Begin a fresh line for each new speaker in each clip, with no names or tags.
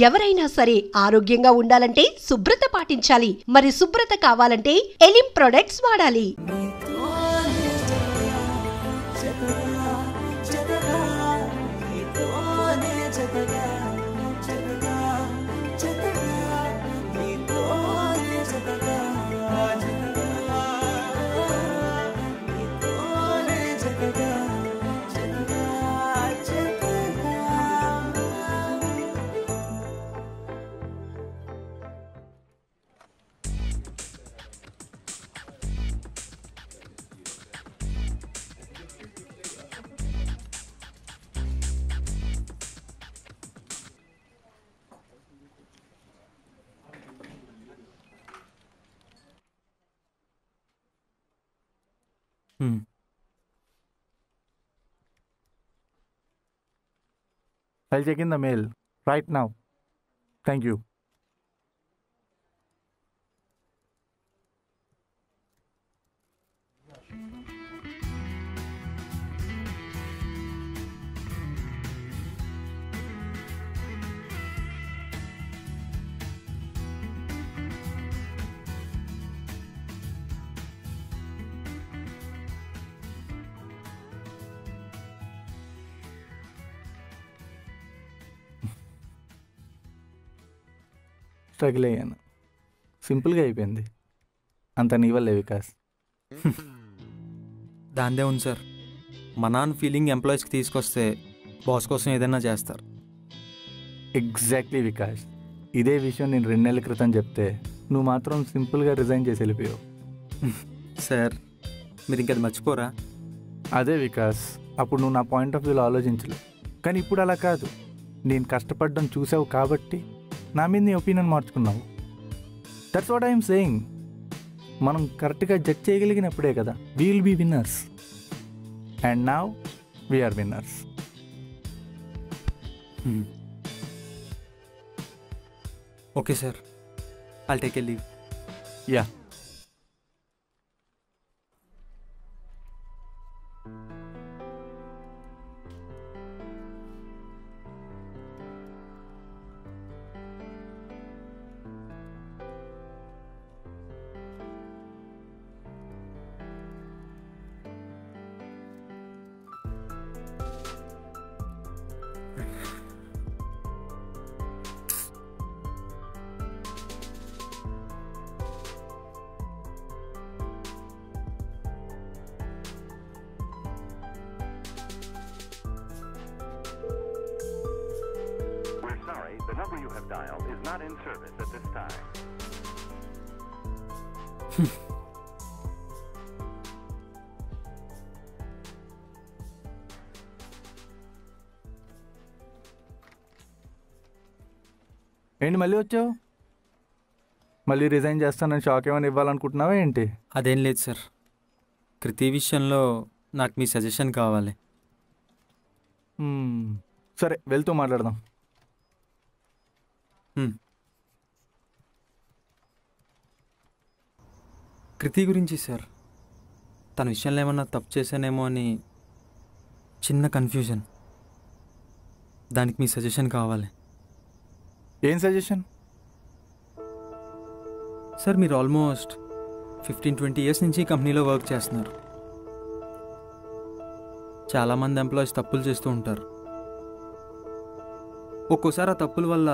ఎవరైనా సరే ఆరోగ్యంగా ఉండాలంటే శుభ్రత పాటించాలి. మరి శుభ్రత కావాలంటే ఎలిమ్ ప్రొడక్ట్స్ వాడాలి.
I'll check in the mail right now. Thank you. Struggle అయ్యాను. సింపుల్గా అయిపోయింది. అంత నీ వల్లే వికాస్.
దాందే ఉంది సార్. మా నాన్న ఫీలింగ్ ఎంప్లాయీస్కి తీసుకొస్తే బాస్ కోసం ఏదైనా చేస్తారు.
ఎగ్జాక్ట్లీ వికాస్. ఇదే విషయం నేను 2 నెలల క్రితం చెప్తే నువ్వు మాత్రం సింపుల్గా రిజైన్ చేసి వెళ్ళిపోయావు.
సార్ మీరు ఇంకది మర్చిపోరా?
అదే వికాస్, అప్పుడు నువ్వు నా పాయింట్ ఆఫ్ వ్యూలో ఆలోచించలేవు. కానీ ఇప్పుడు అలా కాదు. నేను కష్టపడడం చూసావు కాబట్టి నా మీద నీ ఒపీనియన్ మార్చుకున్నావు. That's what I'm saying. మనం కరెక్ట్గా జడ్జ్ చేయగలిగినప్పుడే కదా we will be winners. And now we are winners.
Okay sir, I'll take a leave.
Yeah.
The number you have dialed is not in service at this time.
ఏంటి మళ్ళీ వచ్చావు? మళ్ళీ resign చేస్తానని shock ఏమైనా ఇవ్వాలనుకుంటున్నావా ఏంటి?
అదేం లేదు సార్. కృతి విషయంలో నాకు మీ సజెషన్ కావాలి.
సరే, వెళ్తూ మాట్లాడదాం.
కృతి గురించి సార్, తన విషయంలో ఏమన్నా తప్పు చేశానేమో అని చిన్న కన్ఫ్యూజన్. దానికి మీ సజెషన్ కావాలి.
ఏం సజెషన్?
సార్ మీరు ఆల్మోస్ట్ 15-20 ఇయర్స్ నుంచి ఈ కంపెనీలో వర్క్ చేస్తున్నారు. చాలామంది ఎంప్లాయీస్ తప్పులు చేస్తూ ఉంటారు. ఒక్కోసారి ఆ తప్పుల వల్ల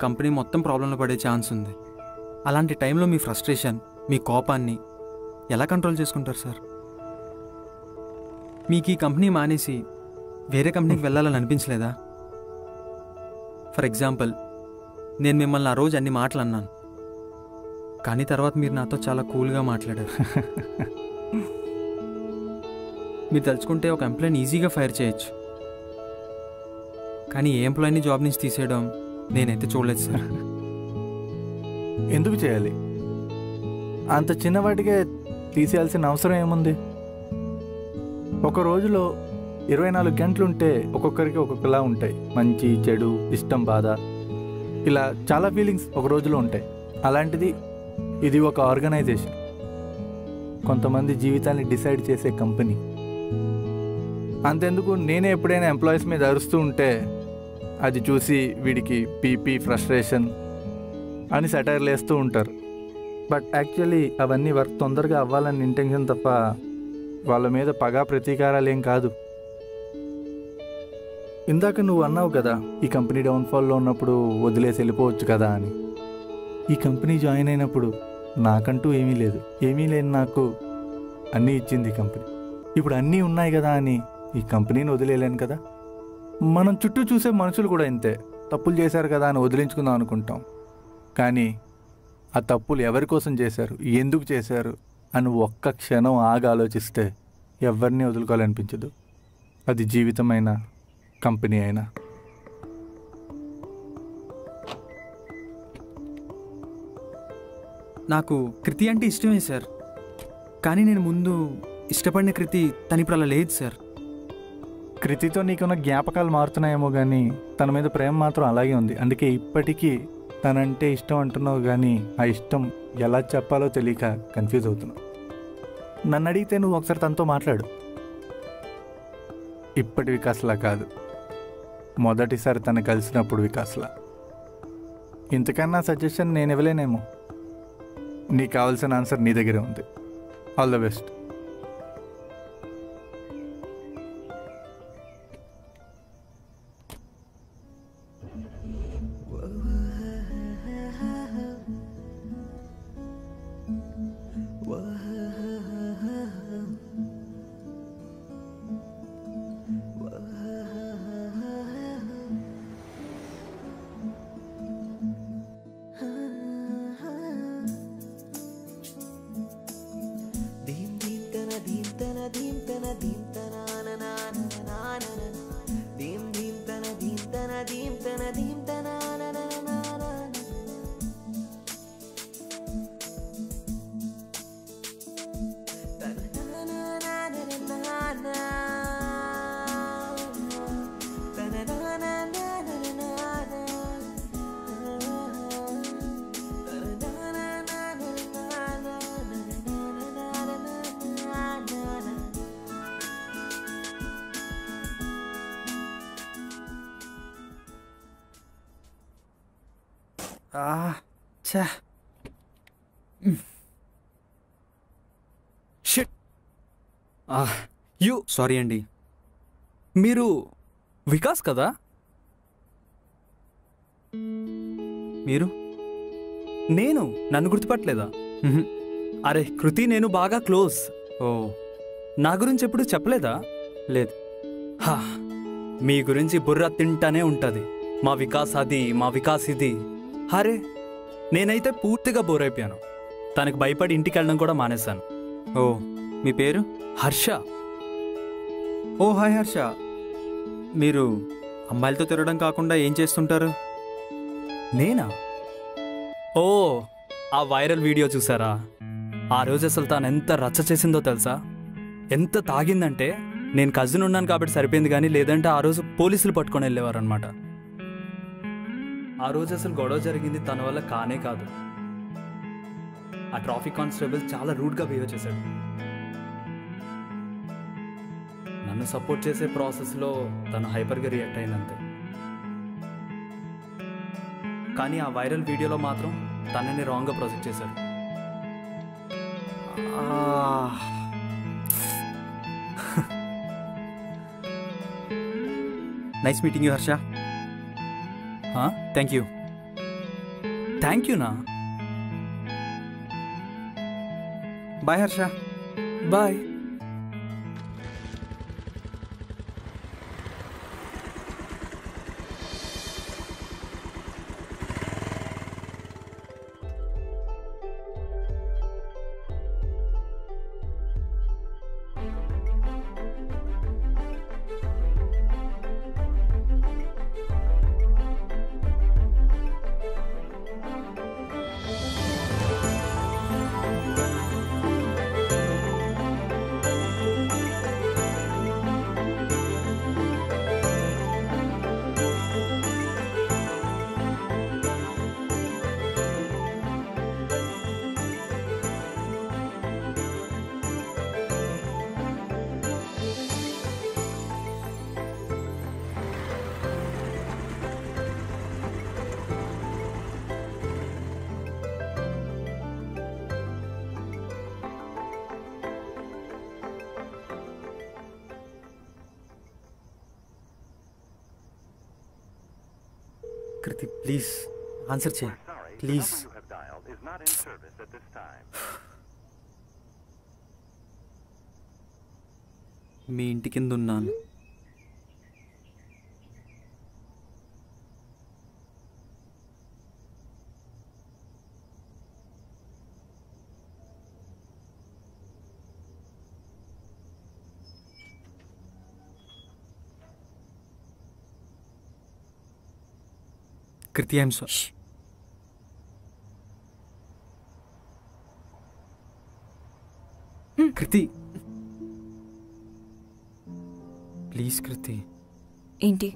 కంపెనీ మొత్తం ప్రాబ్లంలో పడే ఛాన్స్ ఉంది. అలాంటి టైంలో మీ ఫ్రస్ట్రేషన్, మీ కోపాన్ని ఎలా కంట్రోల్ చేసుకుంటారు సార్? మీకు ఈ కంపెనీ మానేసి వేరే కంపెనీకి వెళ్ళాలని అనిపించలేదా? ఫర్ ఎగ్జాంపుల్, నేను మిమ్మల్ని ఆ రోజు అన్ని మాటలు అన్నాను, కానీ తర్వాత మీరు నాతో చాలా కూల్గా మాట్లాడారు. మీరు తలుచుకుంటే ఒక ఎంప్లాయీని ఈజీగా ఫైర్ చేయొచ్చు, కానీ ఏ ఎంప్లాయీని జాబ్ నుంచి తీసేయడం నేనైతే చూడలేదు సార్.
ఎందుకు చేయాలి? అంత చిన్నవాటికే తీసేయాల్సిన అవసరం ఏముంది? ఒక రోజులో 24 గంటలుంటే ఒక్కొక్కరికి ఒక్కొక్కలా ఉంటాయి. మంచి, చెడు, ఇష్టం, బాధ, ఇలా చాలా ఫీలింగ్స్ ఒక రోజులో ఉంటాయి. అలాంటిది ఇది ఒక ఆర్గనైజేషన్, కొంతమంది జీవితాన్ని డిసైడ్ చేసే కంపెనీ. అంతెందుకు, నేనే ఎప్పుడైనా ఎంప్లాయీస్ మీద అరుస్తూ ఉంటే అది చూసి వీడికి పీపీ ఫ్రస్ట్రేషన్ అని సెటైర్లు వేస్తూ ఉంటారు. బట్ యాక్చువల్లీ అవన్నీ వర్క్ తొందరగా అవ్వాలని ఇంటెన్షన్ తప్ప వాళ్ళ మీద పగా ప్రతీకారాలు ఏం కాదు. ఇందాక నువ్వు అన్నావు కదా ఈ కంపెనీ డౌన్ఫాల్లో ఉన్నప్పుడు వదిలేసి వెళ్ళిపోవచ్చు కదా అని. ఈ కంపెనీ జాయిన్ అయినప్పుడు నాకంటూ ఏమీ లేదు. ఏమీ లేని నాకు అన్నీ ఇచ్చింది ఈ కంపెనీ. ఇప్పుడు అన్నీ ఉన్నాయి కదా అని ఈ కంపెనీని వదిలేయలేను కదా. మనం చుట్టూ చూసే మనుషులు కూడా ఇంతే. తప్పులు చేశారు కదా అని వదిలించుకుందాం అనుకుంటాం. కానీ ఆ తప్పులు ఎవరి కోసం చేశారు, ఎందుకు చేశారు అని ఒక్క క్షణం ఆగి ఆలోచిస్తే ఎవరిని వదులుకోవాలనిపించదు. అది జీవితమైనా కంపెనీ అయినా.
నాకు కృతి అంటే ఇష్టమే సార్, కానీ నేను ముందు ఇష్టపడిన కృతి తను ఇప్పుడు అలా లేదు సార్.
కృతితో నీకున్న జ్ఞాపకాలు మారుతున్నాయేమో కానీ తన మీద ప్రేమ మాత్రం అలాగే ఉంది. అందుకే ఇప్పటికీ తనంటే ఇష్టం అంటున్నావు కానీ ఆ ఇష్టం ఎలా చెప్పాలో తెలియక కన్ఫ్యూజ్ అవుతున్నావు. నన్ను అడిగితే నువ్వు ఒకసారి తనతో మాట్లాడు. ఇప్పటి వికాస్లా కాదు, మొదటిసారి తను కలిసినప్పుడు వికాస్లా. ఇంతకన్నా సజెషన్ నేను ఇవ్వలేనేమో. నీకు కావాల్సిన ఆన్సర్ నీ దగ్గరే ఉంది. All the best.
Shit. Sorry అండి.
మీరు వికాస్ కదా?
మీరు?
నేను నన్ను గుర్తుపట్టలేదా?
మ్హూ.
అరే కృతి నేను బాగా క్లోజ్.
ఓ
నా గురించి ఎప్పుడు చెప్పలేదా?
లేదు.
హా, మీ గురించి బుర్ర తింటానే ఉంటుంది. మా వికాస్ అది, మా వికాస్ ఇది. అరే నేనైతే పూర్తిగా బోర్ అయిపోయాను. తనకు భయపడి ఇంటికి వెళ్ళడం కూడా మానేశాను.
ఓ మీ పేరు?
హర్ష.
ఓ హాయ్ హర్ష. మీరు అమ్మాయిలతో తిరగడం కాకుండా ఏం చేస్తుంటారు?
నేనా? ఓ ఆ వైరల్ వీడియో చూసారా? ఆ రోజు అసలు తాను ఎంత రచ్చ చేసిందో తెలుసా? ఎంత తాగిందంటే నేను కజిన్ ఉన్నాను కాబట్టి సరిపోయింది, కానీ లేదంటే ఆ రోజు పోలీసులు పట్టుకొని వెళ్ళేవారు అనమాట. ఆ రోజు అసలు గొడవ జరిగింది తన వల్ల కానే కాదు. ఆ ట్రాఫిక్ కానిస్టేబుల్ చాలా రూడ్గా బిహేవ్ చేశాడు. నన్ను సపోర్ట్ చేసే ప్రాసెస్లో తను హైపర్గా రియాక్ట్ అయిందంతే. కానీ ఆ వైరల్ వీడియోలో మాత్రం తనని రాంగ్గా ప్రొజెక్ట్ చేశాడు.
Nice meeting you Harsha. Thank you.
Thank యూనా?
Bye Harsha.
Bye.
Kriti please answer చేయి please.
You have dialed is not in service at this time.
మీ ఇంటి కింద ఉన్నాను. కృతి ఐఎమ్ సో కృతి ప్లీజ్ కృతి.
ఏంటి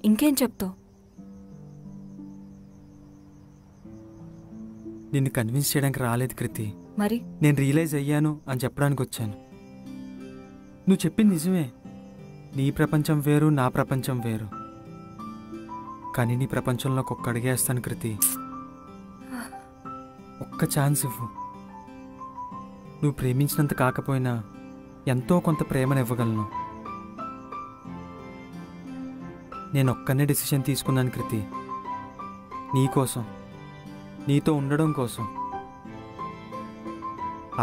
ఇంకేం చెప్తావు?
నిన్ను కన్విన్స్ చేయడానికి రాలేదు కృతి.
మరి
నేను రియలైజ్ అయ్యాను అని చెప్పడానికి వచ్చాను. నువ్వు చెప్పింది నిజమే. నీ ప్రపంచం వేరు, నా ప్రపంచం వేరు. కానీ నీ ప్రపంచంలోకి ఒక్క అడిగేస్తాను కృతి. ఒక్క ఛాన్స్ ఇవ్వు. నువ్వు ప్రేమించినంత కాకపోయినా ఎంతో కొంత ప్రేమను ఇవ్వగలను. నేను ఒక్కనే డెసిషన్ తీసుకున్నాను కృతి. నీకోసం, నీతో ఉండడం కోసం.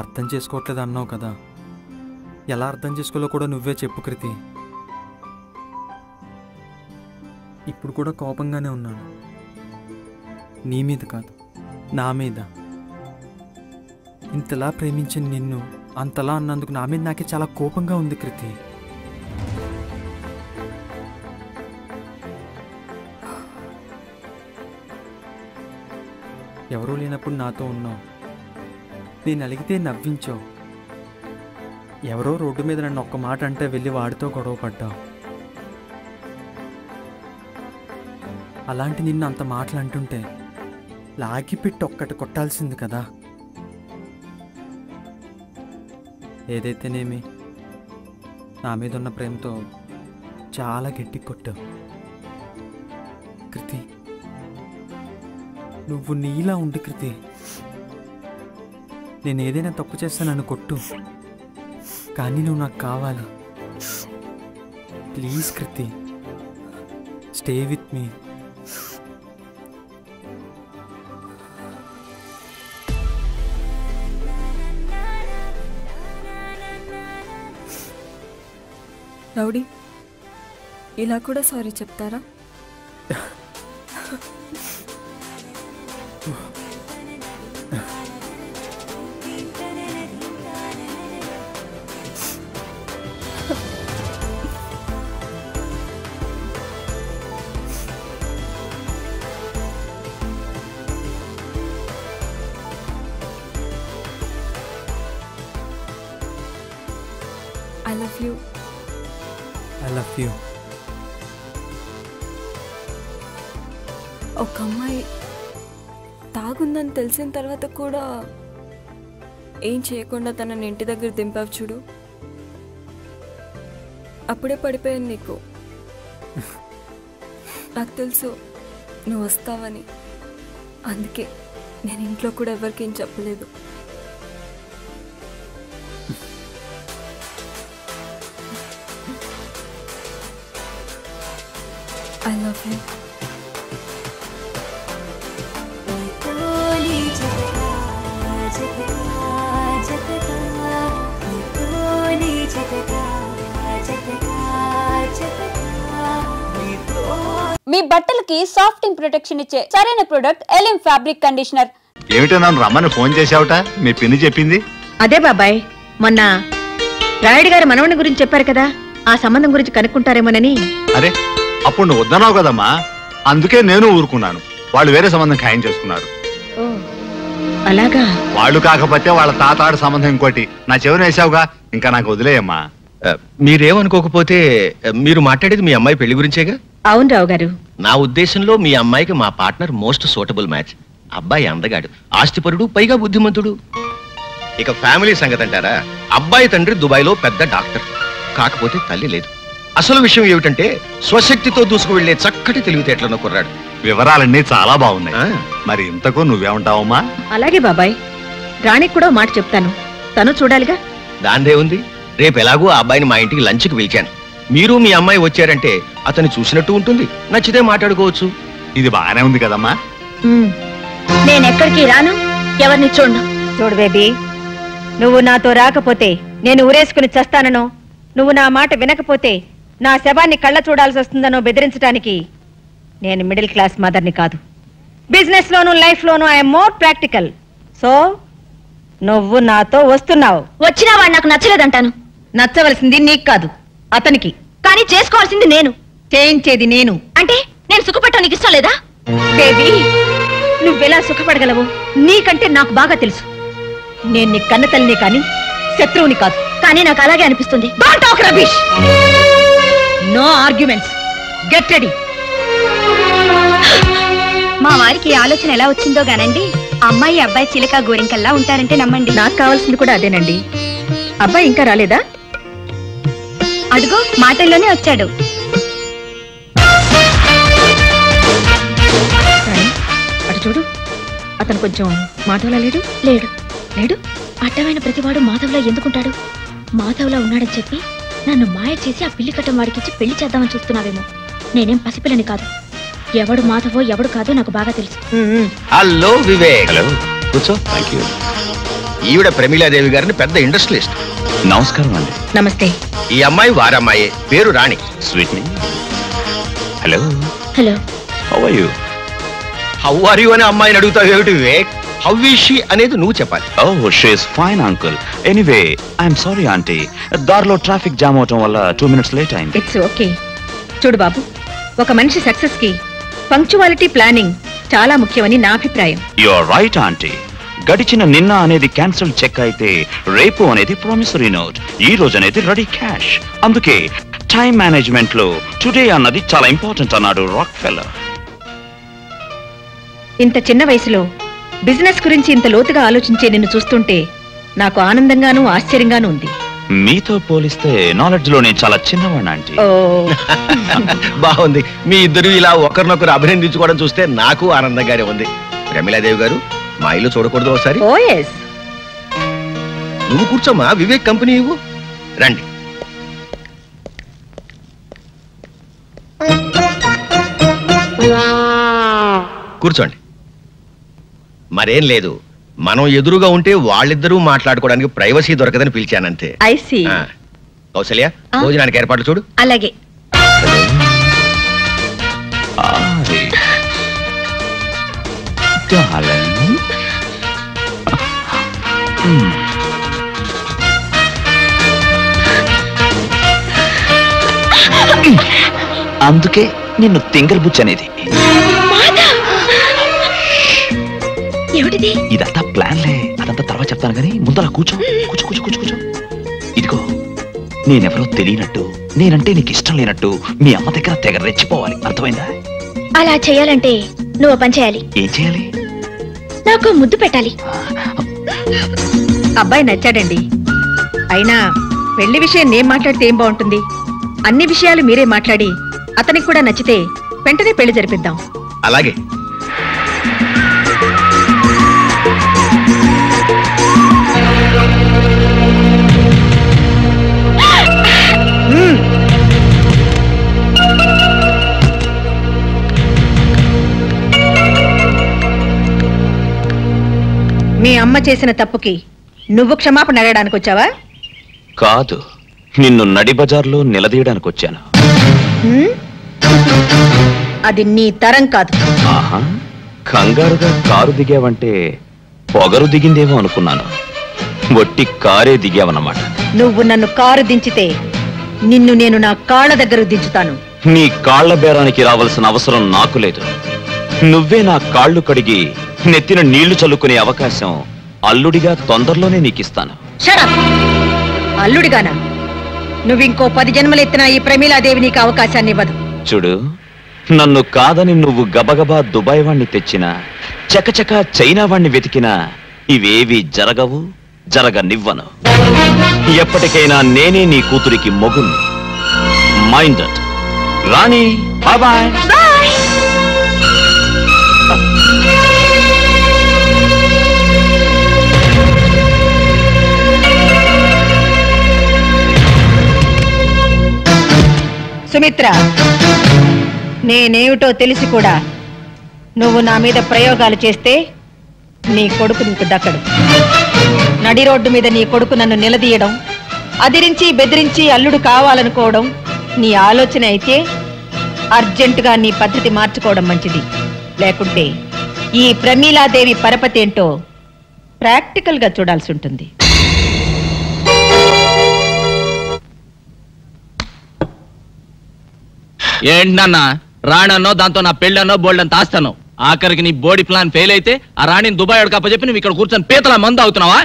అర్థం చేసుకోవట్లేదు అన్నావు కదా, ఎలా అర్థం చేసుకోవాలో కూడా నువ్వే చెప్పు కృతి. ఇప్పుడు కూడా కోపంగానే ఉన్నాను. నీ మీద కాదు, నా మీద. ఇంతలా ప్రేమించిన నిన్ను అంతలా అన్నందుకు నా మీద నాకే చాలా కోపంగా ఉంది కృతి. ఎవరూ లేనప్పుడు నాతో ఉన్నావు. నేను అలిగితే నవ్వించావు. ఎవరో రోడ్డు మీద నన్ను ఒక్క మాట అంటే వెళ్ళి వాడితో గొడవ పడ్డావు. అలాంటి నిన్ను అంత మాటలు అంటుంటే లాగిపెట్టి ఒక్కటి కొట్టాల్సింది కదా. ఏదైతేనేమి నా మీద ఉన్న ప్రేమతో చాలా గట్టి కొట్టావు కృతి. నువ్వు నీలా ఉండి కృతి. నేను ఏదైనా తప్పు చేస్తే నన్ను కొట్టు, కానీ నువ్వు నాకు కావాలి. Please Kriti, stay with me.
Rowdy, ఇలా కూడా సారీ చెప్తారా? I love you.
I love you.
ఒక అమ్మాయి తాగుందని తెలిసిన తర్వాత కూడా ఏం చేయకుండా తనని ఇంటి దగ్గర దింపావు చూడు, అప్పుడే పడిపోయాను నీకు. నాకు తెలుసు నువ్వు వస్తావని, అందుకే నేను ఇంట్లో కూడా ఎవరికేం చెప్పలేదు. I love you.
మీ బట్టలకి సాఫ్టింగ్ ప్రొటెక్షన్ ఇచ్చే సరైన ప్రొడక్ట్ ఎలిమ్ ఫ్యాబ్రిక్ కండిషనర్.
ఏమిటో నన్ను రమ్మని ఫోన్ చేసావుట? మీ పిన్ని చెప్పింది.
అదే బాబాయ్, మొన్న రాయుడు గారి మనవని గురించి చెప్పారు కదా, ఆ సంబంధం గురించి కనుక్కుంటారేమోనని.
అరే, అప్పుడు నువ్వు వద్దన్నావు కదమ్మా, అందుకే నేను ఊరుకున్నాను. వాళ్ళు వేరే సంబంధం ఖాయం చేసుకున్నారు.
అలాగా?
వాళ్ళు కాకపోతే వాళ్ళ తాతాడు సంబంధం ఇంకోటి నా చెవిని వేసావుగా, ఇంకా నాకు వదిలేయమ్మా.
మీరేమనుకోకపోతే మీరు మాట్లాడేది మీ అమ్మాయి పెళ్లి గురించేగా?
అవును రావు గారు.
నా ఉద్దేశంలో మీ అమ్మాయికి మా పార్ట్నర్ మోస్ట్ సూటబుల్ మ్యాచ్. అబ్బాయి అందగాడు, ఆస్తిపరుడు, పైగా బుద్ధిమంతుడు. ఇక ఫ్యామిలీ సంగతి అంటారా, అబ్బాయి తండ్రి దుబాయ్లో పెద్ద డాక్టర్, కాకపోతే తల్లి లేదు. అసలు విషయం ఏమిటంటే స్వశక్తితో దూసుకు వెళ్లే చక్కటి తెలివితేటలను కుర్రాడు.
వివరాలన్నీ చాలా బాగున్నాయి. మరి ఇంతకు నువ్వేమంటావమ్మా?
అలాగే బాబాయ్, రాణికి కూడా మాట చెప్తాను, తను చూడాలిగా.
దాందే ఉంది. రేపు ఎలాగో ఆ అబ్బాయిని మా ఇంటికి లంచ్కి పిలిచాను. మీరు మీ అమ్మాయి వచ్చారంటే అతన్ని చూసినట్టు ఉంటుంది, నచ్చితే మాట్లాడుకోవచ్చు.
ఇది బాగానే ఉంది కదమ్మా.
నేనెక్కడికి రాను, ఎవరిని చూడను. చూడు బేబీ, నువ్వు నాతో రాకపోతే నేను ఊరేసుకుని చస్తాననో, నువ్వు నా మాట వినకపోతే నా శవాన్ని కళ్ళ చూడాల్సి వస్తుందనో బెదిరించడానికి నేను మిడిల్ క్లాస్ మదర్ని కాదు. Business loan life loan I'm more practical. So నువ్వు నాతో వస్తున్నావు. వచ్చినా వాడు నాకు నచ్చలేదంటాను. నచ్చవలసింది నీకు కాదు, అతనికి. కానీ చేసుకోవాల్సింది నేను, చేయించేది నేను. అంటే నేను సుఖపడటం నీకు ఇష్టం లేదా? బేబీ, నువ్వెలా సుఖపడగలవు నీకంటే నాకు బాగా తెలుసు. నేను నీ కన్న తల్లిని కానీ శత్రువుని కాదు. కానీ నాకు అలాగే అనిపిస్తుంది. Don't talk rubbish. No arguments. Get ready.
మా వారికి ఆలోచన ఎలా వచ్చిందో గానండి, అమ్మాయి అబ్బాయి చిలక గోరింకల్లా ఉంటారంటే నమ్మండి.
నాకు కావాల్సింది కూడా అదేనండి. అబ్బాయి ఇంకా రాలేదా?
అడుగో మాటల్లోనే వచ్చాడు.
అటు చూడు, అతను కొంచెం మాధవ్లా లేడు. లేడు లేడు అడ్డమైన ప్రతివాడు మాధవ్లా ఎందుకుంటాడు? మాధవ్లా ఉన్నాడని చెప్పి నన్ను మాయ చేసి ఆ పిల్లి కట్టం వాడికిచ్చి పెళ్లి చేద్దామని చూస్తున్నావేమో. నేనేం పసిపిల్లని కాదు. ఎవడు మాధవో ఎవడు కాదో నాకు బాగా తెలుసు.
హలో వివేక్. హలో, కూర్చో. Thank you. ఈవిడ ప్రమీలాదేవి గారిని పెద్ద ఇండస్ట్రియలిస్ట్.
నమస్కారం అండి.
నమస్తే.
ఈ అమ్మాయి వారమ్మాయే, పేరు రాణి.
స్వీట్ మీ. Hello.
Hello.
How are you?
How are you అని అమ్మాయిని అడుగుతావు ఏమిటి వివేక్? హౌ ఈజ్ షీ అనేది నువ్వు చెప్పాలి.
Oh, she is fine uncle. Anyway I'm sorry aunty, దారిలో ట్రాఫిక్ జామ్ అవటం వల్ల 2 minutes లేట్ అయింది.
It's okay. చూడు బాబు, ఒక మనిషి సక్సెస్ కి పంక్చువాలిటీ ప్లానింగ్ చాలా ముఖ్యమని నా అభిప్రాయం.
You are right aunty. గడిచిన నిన్న అనేది క్యాన్సిల్ చెక్ అయితే రేపు అనేది ప్రామిసరీ నోట్, ఈ రోజు అనేది రెడీ క్యాష్. అందుకే టైం మేనేజ్మెంట్ లో టుడే అన్నది చాలా ఇంపార్టెంట్ అన్నాడు రాక్ ఫెల్లర్.
ఇంత చిన్న వయసులో బిజినెస్ గురించి ఇంత లోతుగా ఆలోచించే నిన్ను చూస్తుంటే నాకు ఆనందంగానూ ఆశ్చర్యంగానూ ఉంది.
మీతో పోలిస్తే నాలెడ్జ్ లో నేను చాలా చిన్నవాడిని ఆంటీ.
బాగుంది. మీ ఇద్దరు ఇలా ఒకరినొకరు అభినందించుకోవడం చూస్తే నాకు ఆనందంగానే ఉంది. ప్రమీలాదేవి గారు, మా ఇల్లు చూడకూడదు ఒకసారి? నువ్వు కూర్చోమ్మా, వివేక్ కంపెనీ ఇవ్వు. రండి. కూర్చోండి. మరేం లేదు, మనం ఎదురుగా ఉంటే వాళ్ళిద్దరూ మాట్లాడుకోవడానికి ప్రైవసీ దొరకదని పిలిచానంతే. కౌసల్య, భోజనానికి ఏర్పాట్లు చూడు.
అలాగే.
అందుకే నిన్ను తింగల్ బుచ్ అనేది. ఇదంతా ప్లాన్లే, అదంతా తర్వాత చెప్తాను కానీ ముందర కూర్చో. కూర్చో కూర్చో కూర్చో కూర్చో. ఇదిగో, నేనెవరో తెలియనట్టు, నేనంటే నీకు ఇష్టం లేనట్టు మీ అమ్మ దగ్గర తెగ రెచ్చిపోవాలి, అర్థమైందా?
అలా చేయాలంటే నువ్వు పని చేయాలి.
ఏం చేయాలి?
నాకు ముద్దు పెట్టాలి. అబ్బాయి నచ్చాడండి. అయినా పెళ్లి విషయం నేను మాట్లాడితే ఏం బాగుంటుంది? అన్ని విషయాలు మీరే మాట్లాడి అతనికి కూడా నచ్చితే వెంటనే పెళ్లి జరిపిద్దాం.
అలాగే.
మీ అమ్మ చేసిన తప్పుకి నువ్వు క్షమాపణ అడగడానికి వచ్చావా?
కాదు, నిన్ను నడి బజార్లో నిలదీయడానికి వచ్చాను.
అది నీ తరం కాదు.
ఆహా, కంగారుగా కారు దిగావంటే పొగరు దిగిందేమో అనుకున్నాను. ఒట్టి కారే దిగావన్నమాట.
నువ్వు నన్ను కారు దించితే నిన్ను నేను నా కాళ్ళ దగ్గర దించుతాను.
నీ కాళ్ల బేరానికి రావాల్సిన అవసరం నాకు లేదు. నువ్వే నా కాళ్ళు కడిగి నెత్తిన నీళ్లు చల్లుకునే అవకాశం అల్లుడిగా తొందరలోనే నీకిస్తాను.
అల్లుడిగానా? నువ్వింకో 10 జన్మలెత్తినా ఈ ప్రమీలాదేవి నీకు అవకాశాన్ని ఇవ్వదు.
చూడు, నన్ను కాదని నువ్వు గబగబా దుబాయ్ వాణ్ణి తెచ్చినా, చకచకా చైనా వాణ్ణి వెతికినా ఇవేవి జరగవు, జరగనివ్వను. ఎప్పటికైనా నేనే నీ కూతురికి మొగుణ్ణి. Mind that. Rani, bye bye.
Sumitra, నేనేమిటో తెలిసి కూడా నువ్వు నా మీద ప్రయోగాలు చేస్తే నీ కొడుకు నీకు దక్కడు. నడి రోడ్డు మీద నీ కొడుకు నన్ను నిలదీయడం, అదిరించి బెదిరించి అల్లుడు కావాలనుకోవడం నీ ఆలోచన అయితే అర్జెంటుగా నీ పద్ధతి మార్చుకోవడం మంచిది. లేకుంటే ఈ ప్రమీలాదేవి పరపతి ఏంటో ప్రాక్టికల్ గా చూడాల్సి ఉంటుంది.
ఏంటన్నా రాణన్నో దాంతో నా పెళ్ళన్నో బోల్డంత ఆస్తాను. ఆఖరికి నీ బోడీ ప్లాన్ ఫెయిల్ అయితే ఆ రాణిని దుబాయ్ అడకప్పచెప్పి నువ్వు ఇక్కడ కూర్చొని పీతల మందు అవుతున్నావా?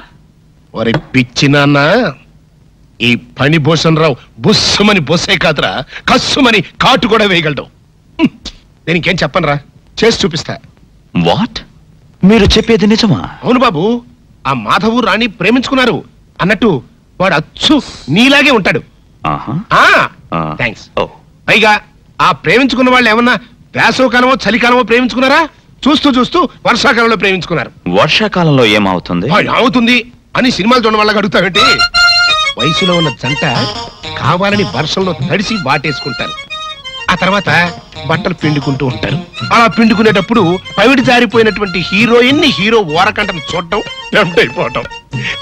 ఒరే పిచ్చి నాన్న, ఈ పని భూషణరావు బుస్సుమని బొస్సే కాదురా, కస్సుమని కాటు కూడా వేయగలడు. దీనికేం చెప్పనరా, చేసి చూపిస్తా.
వాట్? మీరు చెప్పేది నిజమా?
అవును బాబు, ఆ మాధవు రాణి ప్రేమించుకున్నారు అన్నట్టు వాడు అచ్చు నీలాగే ఉంటాడు. థ్యాంక్స్. పైగా ఆ ప్రేమించుకున్న వాళ్ళు ఏమన్నా వేసవకాలమో చలికాలమో ప్రేమించుకున్నారా? చూస్తూ చూస్తూ వర్షాకాలంలో ప్రేమించుకున్నారు.
వర్షాకాలంలో ఏమవుతుంది?
అవుతుంది అని సినిమాలు చూడడం వల్ల అడుగుతావేంటి? వయసులో ఉన్న జంట కావాలని వర్షంలో తడిసి వాటేసుకుంటారు. ఆ తర్వాత బట్టలు పిండుకుంటూ ఉంటారు. అలా పిండుకునేటప్పుడు పవిడి జారిపోయినటువంటి హీరోయిన్ ని హీరో ఓరకంటను చూడటం, అయిపోవటం,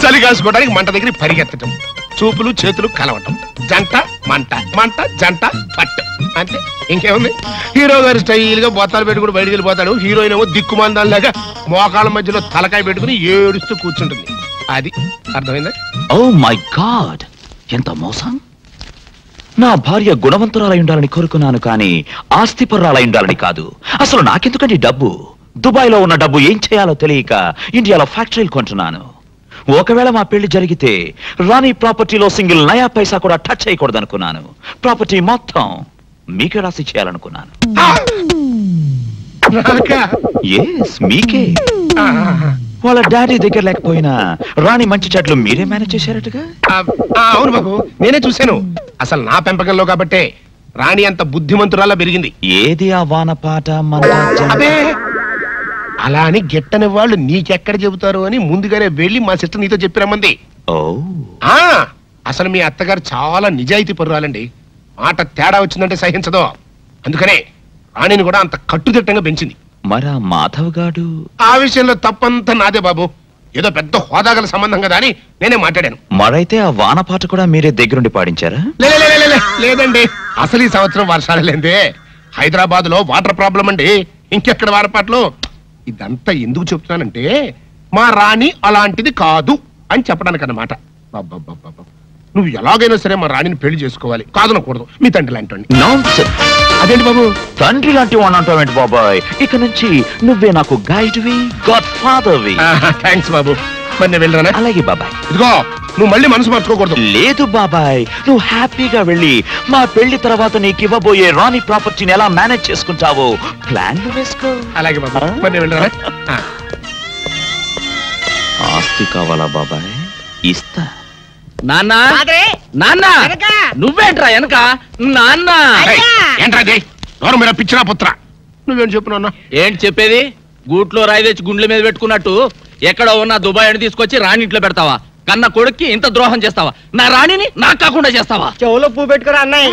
చలి కాసుకోవడానికి మంట దగ్గర పరిగెత్తటం, చూపులు చేతులు కలవటం, జంట మంట, మంట జంట పట్టు, అంతే. ఇంకేముంది? హీరో గారు స్టైల్ గా బొత్తాలు పెట్టుకుని బయటికి వెళ్ళిపోతాడు. హీరోయిన్ ఏమో దిక్కుమందాలాగా మోకాళ్ళ మధ్యలో తలకాయ పెట్టుకుని ఏడుస్తూ కూర్చుంటుంది. అది అర్థమైందా?
ఓ మై గాడ్, ఎంత మోసం! నా భార్య గుణవంతురాలై ఉండాలని కోరుకున్నాను, కానీ ఆస్తిపరురాలై ఉండాలని కాదు. అసలు నాకెందుకండి డబ్బు? దుబాయ్ లో ఉన్న డబ్బు ఏం చేయాలో తెలియక ఇండియాలో ఫ్యాక్టరీలు కొంటున్నాను. ఒకవేళ మా పెళ్లి జరిగితే రాణి ప్రాపర్టీలో సింగిల్ నయా పైసా కూడా టచ్ చేయకూడదనుకున్నాను. ప్రాపర్టీ మొత్తం మీకే రాసి చేయాలనుకున్నాను. మీకే. వాళ్ళ డాడీ దగ్గర లేకపోయినా రాణి మంచి చెట్లు మీరే మేనేజ్ చేశారట్టుగా.
అవును బాబు, నేనే చూశాను. అసలు నా పెంపకంలో కాబట్టే రాణి అంత బుద్ధిమంతురాలా పెరిగింది.
ఏది ఆ వానపాట మన
అలా అని గిట్టని వాళ్ళు నీకెక్కడ చెబుతారు అని ముందుగానే వెళ్ళి మా సిస్టర్ నీతో చెప్పిరమ్మంది. అసలు మీ అత్తగారు చాలా నిజాయితీ పరురాలండి. మాట తేడా వచ్చిందంటే సహించదు. అందుకనే రాణిని కూడా అంత కట్టుదిట్టంగా పెంచింది.
మరా మాధవ్ గాడు?
ఆ విషయంలో తప్పంతా నాదే బాబు. ఏదో పెద్ద హోదాగల సంబంధం కదా అని నేనే మాట్లాడాను.
మరైతే ఆ వానపాట కూడా మీరే దగ్గరుండి పాడించారా?
లేదండి, అసలు ఈ సంవత్సరం వర్షాలు లేదే. హైదరాబాద్ లో వాటర్ ప్రాబ్లం అండి. ఇంకెక్కడ వారపాట్లు. ఇదంతా ఎందుకు చెప్తున్నానంటే మా రాణి అలాంటిది కాదు అని చెప్పడానికి అన్నమాట. నువ్వు ఎలాగైనా సరే మా రాణిని పెళ్లి చేసుకోవాలి, కాదనకూడదు. మీ తండ్రి లాంటి. అదేంటి బాబు
తండ్రి లాంటి వాడు అంటావేంటి బాబాయ్? ఇక నుంచి నువ్వే నాకు గైడ్వి, గాడ్ ఫాదర్వి.
థ్యాంక్స్ బాబు. మరి నేను వెళ్ళరానా?
అలాగే బాబాయ్.
ఇదిగో నువ్వు మళ్ళీ మనసు మార్చుకోకూడదు.
లేదు బాబాయ్, నువ్వు హ్యాపీగా వెళ్ళి మా పెళ్లి తర్వాత నీకు ఇవ్వబోయే రాణి ప్రాపర్టీని ఎలా మేనేజ్ చేసుకుంటావో ప్లాన్లు వేసుకో.
అలాగే బాబా. మరి నేను వెళ్ళరానా?
ఆస్తి కావాలా బాబాయ్? ఇస్తా.
నాన్న, నాన్న, నువ్వేంట్రా వెనక? నాన్న
ఏంట్రా మీరు పిచ్చినా పుత్ర? నువ్వేం చెప్పు నాన్న?
ఏంటి చెప్పేది? గూట్లో రాయి తెచ్చి గుండెల మీద పెట్టుకున్నట్టు ఎక్కడో ఉన్న దుబాయ్ అని తీసుకొచ్చి రాణి ఇంట్లో పెడతావా? కన్న కొడుక్కి ఇంత ద్రోహం చేస్తావా? నా రాణిని నాకు కాకుండా చేస్తావా?
చెవులో పువ్వు పెట్టుకోరా అన్నయ్య.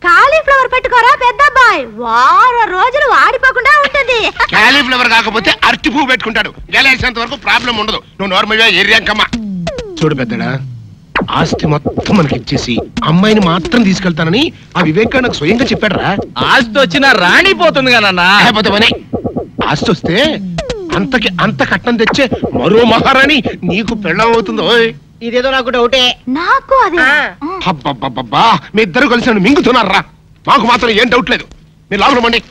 కాలీఫ్లవర్ పెట్టుకోరా పెద్దబ్బాయి, వారం రోజులు వాడిపోకుండా ఉంటుంది.
కాలీఫ్లవర్ కాకపోతే అరటి పువ్వు పెట్టుకుంటాడు. గెలేసేంత వరకు ప్రాబ్లం ఉండదు. నువ్వు నార్మల్గా ఏరియాకమ్మా. చూడు పెద్దడా, ఆస్తి మొత్తం మనకి ఇచ్చేసి అమ్మాయిని మాత్రం తీసుకెళ్తానని ఆ వివేక్ నాకు స్వయంగా చెప్పాడురా.
ఆస్తి వచ్చిన రాణి పోతుంది కదా.
ఆస్తి వస్తే అంతకి అంత కట్నం తెచ్చే మరో మహారాణి నీకు పెళ్ళం అవుతుందో.
ఇదేదో నాకు డౌటే.
నాకు అదే.
అబ్బబ్బబ్బబ్బా, మీ ఇద్దరు కలిసి నన్ను మింగుతున్నారా? మాకు మాత్రం ఏం డౌట్ లేదు. మీరు లోపల మండి.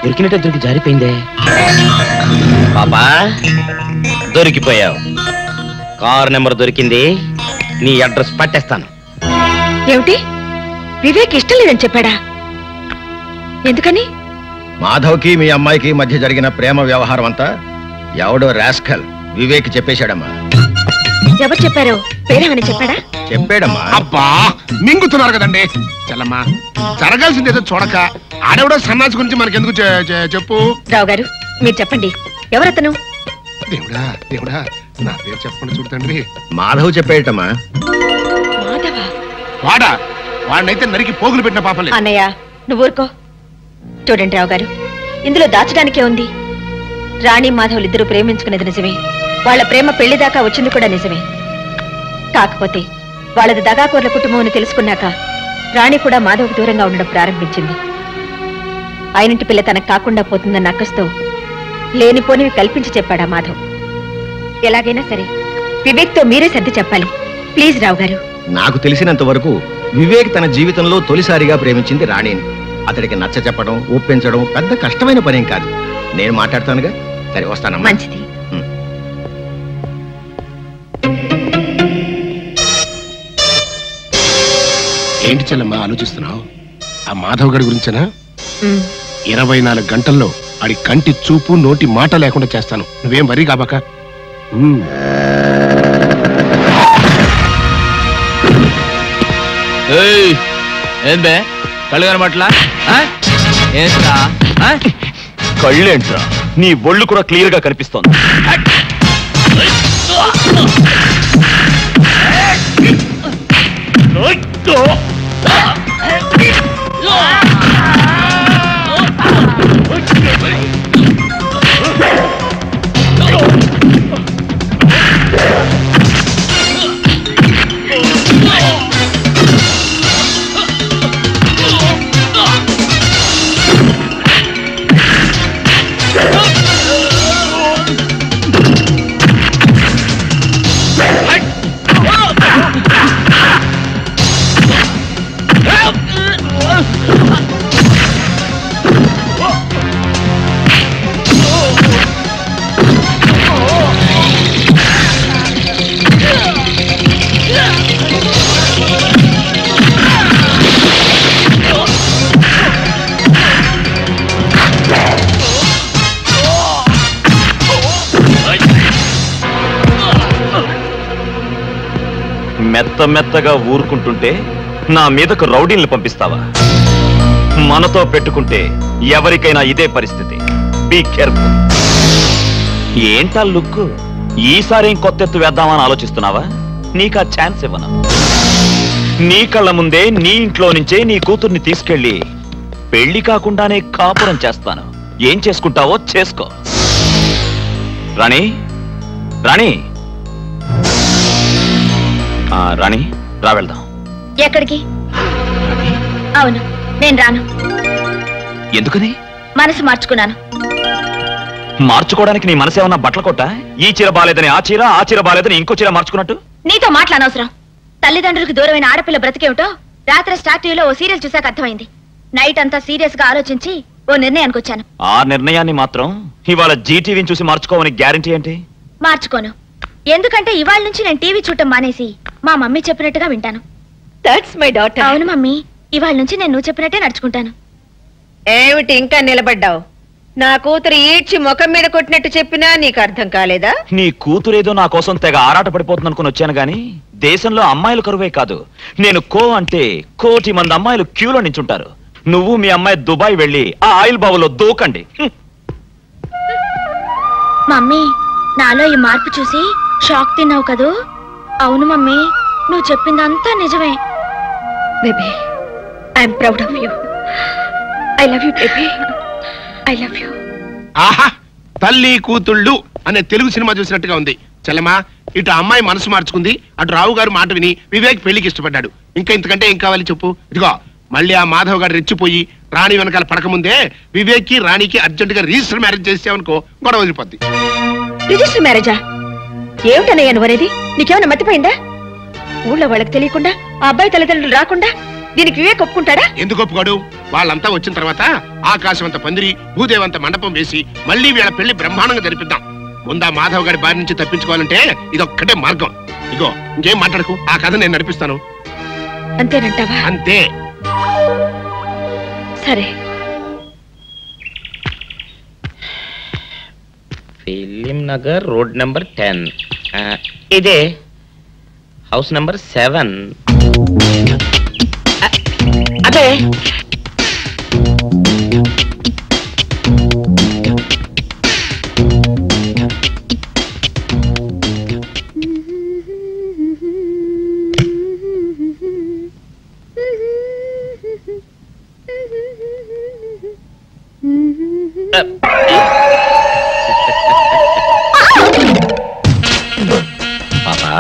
దొరికినట్టే దొరికి జారిపోయిందే.
పాపా దొరికిపోయావు. కారు నెంబర్ దొరికింది. నీ అడ్రస్ పట్టేస్తాను.
ఏమిటి? వివేక్ ఇష్టం లేదని చెప్పాడా? ఎందుకని?
మాధవ్కి మీ అమ్మాయికి మధ్య జరిగిన ప్రేమ వ్యవహారం అంతా ఎవడో రాస్కల్ వివేక్ చెప్పేశాడమ్మా.
ఎవరు చెప్పారు? పేరేమని చెప్పాడా?
చెప్పాడమ్మా.
అబ్బా మింగుతున్నారు కదండి. చల్లమ్మా జరగాల్సింది ఏదో చూడక ఆడెవడో సన్నాసి గురించి మనకెందుకు చెప్పు.
రావు గారు మీరు చెప్పండి, ఎవరతను?
దేవుడా దేవుడా నా పేరు చెప్పండి చూడండి.
మాధవ్ చెప్పేటమ్మా.
వాడా? వాడినైతే నరికి పోగులు పెట్టిన పాపలే.
అన్నయ్య నువ్వు ఊరుకో. చూడండి రావు గారు, ఇందులో దాచడానికే ఉంది. రాణి మాధవులు ఇద్దరు ప్రేమించుకునేది నిజమే, వాళ్ళ ప్రేమ పెళ్లి దాకా వచ్చింది కూడా నిజమే. కాకపోతే వాళ్ళది దగాకోర్ల కుటుంబం అని తెలుసుకున్నాక రాణి కూడా మాధవ్కు దూరంగా ఉండడం ప్రారంభించింది. ఆయనంటి పిల్ల తనకు కాకుండా పోతుందన్న అక్కస్తో లేనిపోనివి కల్పించి చెప్పాడా మాధవ్. ఎలాగైనా సరే వివేక్తో మీరే సర్ది చెప్పాలి ప్లీజ్ రావు గారు.
నాకు తెలిసినంత వరకు వివేక్ తన జీవితంలో తొలిసారిగా ప్రేమించింది రాణిని. అతడికి నచ్చ చెప్పడం ఒప్పించడం పెద్ద కష్టమైన పనేం కాదు. నేను మాట్లాడతానుగా. సరే వస్తానమ్మా.
మంచిది.
ఏంటి చెల్లమ్మా ఆలోచిస్తున్నావు? ఆ మాధవ్ గడి గురించేనా? 24 గంటల్లో ఆడి కంటి చూపు నోటి మాట లేకుండా చేస్తాను. నువ్వేం వరి కాబాక.
ఏం బే కళ్ళు కనబట్లా?
కళ్ళేంట్రా, నీ ఒళ్ళు కూడా క్లియర్ గా కనిపిస్తోంది. మెత్త మెత్తగా ఊరుకుంటుంటే నా మీదకు రౌడీల్ని పంపిస్తావా? మనతో పెట్టుకుంటే ఎవరికైనా ఇదే పరిస్థితి. Be careful. ఏంటా లుక్? ఈసారి కొత్త ఎత్తు వేద్దామని ఆలోచిస్తున్నావా? నీకా ఛాన్స్ ఇవ్వను. నీ కళ్ళ ముందే నీ ఇంట్లో నుంచే నీ కూతుర్ని తీసుకెళ్లి పెళ్లి కాకుండానే కాపురం చేస్తాను. ఏం చేసుకుంటావో చేసుకో. రాణి, రాణి, రాణి రా వెళ్దాం.
ఎక్కడికి? అవును నేను రాను.
ఎందుకని?
మనసు మార్చుకున్నాను.
మార్చుకోవడానికి నీ మనసు ఏమన్నా బట్టల కొట్ట? ఈ చీర బాలేదని ఆ చీర, ఆ చీర బాలేదని ఇంకో చీర మార్చుకున్నట్టు?
నీతో మాట్లాడనవసరం. తల్లిదండ్రులకు దూరమైన ఆడపిల్ల బ్రతికేమిటో రాత్రి స్టార్ టీవీలో ఓ సీరియల్ చూసాక అర్థమైంది. నైట్ అంతా సీరియస్ గా ఆలోచించి ఓ నిర్ణయానికి వచ్చాను.
ఆ నిర్ణయాన్ని మాత్రం ఇవాళ జీటీవీని చూసి మార్చుకోవని గ్యారంటీ ఏంటి?
మార్చుకోను. ఎందుకంటే ఇవాళ నుంచి నేను టీవీ చూడటం మానేసి మా మమ్మీ చెప్పినట్టుగా వింటాను. That's my daughter. అవును మమ్మీ, ఇవాళ నుంచి నేను నువ్వు చెప్పినట్టే నడుచుకుంటాను. ఏమిటి ఇంకా నిలబడ్డావు? నా కూతురు ఈడ్చి ముఖం మీద కొట్టినట్టు చెప్పినా నీకు అర్థం కాలేదా?
నీ కూతురేదో నా కోసం తెగ ఆరాట పడిపోతుంది అనుకుని వచ్చాను గాని దేశంలో అమ్మాయిలు కరువే కాదు. నేను కో అంటే కోటి మంది అమ్మాయిలు క్యూలో నించుంటారు. నువ్వు మీ అమ్మాయి దుబాయ్ వెళ్ళి ఆ ఆయిల్ బావులో దూకండి.
మమ్మీ, నాలో ఈ మార్పు చూసి షాక్ తిన్నావు కదూ? అవును మమ్మీ, నువ్వు చెప్పిందంతా నిజమే. Baby, I'm proud of you. I love you baby. I love you.
ఆహా, తల్లి కూతుళ్ళు అనే తెలుగు సినిమా చూసినట్టుగా ఉంది. చెల్లమ్మా, ఇటు అమ్మాయి మనసు మార్చుకుంది, అటు రావు గారు మాట విని వివేక్ పెళ్లికి ఇష్టపడ్డాడు. ఇంకా ఇంతకంటే ఏం కావాలి చెప్పు? ఇదిగో మళ్ళీ ఆ మాధవ్ గారు రెచ్చిపోయి రాణి వెనకాల పడకముందే వివేక్ కి రాణికి అర్జెంట్ గా రిజిస్టర్ మ్యారేజ్ చేసావనుకో గొడవ వదిలిపోద్ది.
రిజిస్టర్ మ్యారేజా? ఏమిటనయ్యా నువ్వనేది? నీకేమైనా మతిపోయిందా? ఊళ్ళో వాళ్ళకి తెలియకుండా ఆ అబ్బాయి తల్లిదండ్రులు రాకుండా దీనికి వివేక్ ఒప్పుకుంటాడా?
ఎందుకు ఒప్పుకోడు? వాళ్ళంతా వచ్చిన తర్వాత ఆకాశమంత పందిరి, భూదేవంత మండపం వేసి మళ్ళీ వీళ్ళ పెళ్లి బ్రహ్మాండంగా జరిపిద్దాం. ముందా మాధవ్ గారి బారి నుంచి తప్పించుకోవాలంటే ఇదొక్కటే మార్గం. ఇగో ఇంకేం మాట్లాడకు, ఆ కథ నేను నడిపిస్తాను.
అంతేనంటావా?
అంతే.
సరే. పెళ్లి సలీం నగర్ రోడ్ నెంబర్ 10. ఇదే హౌస్ నెంబర్ 7. అదే పాపా,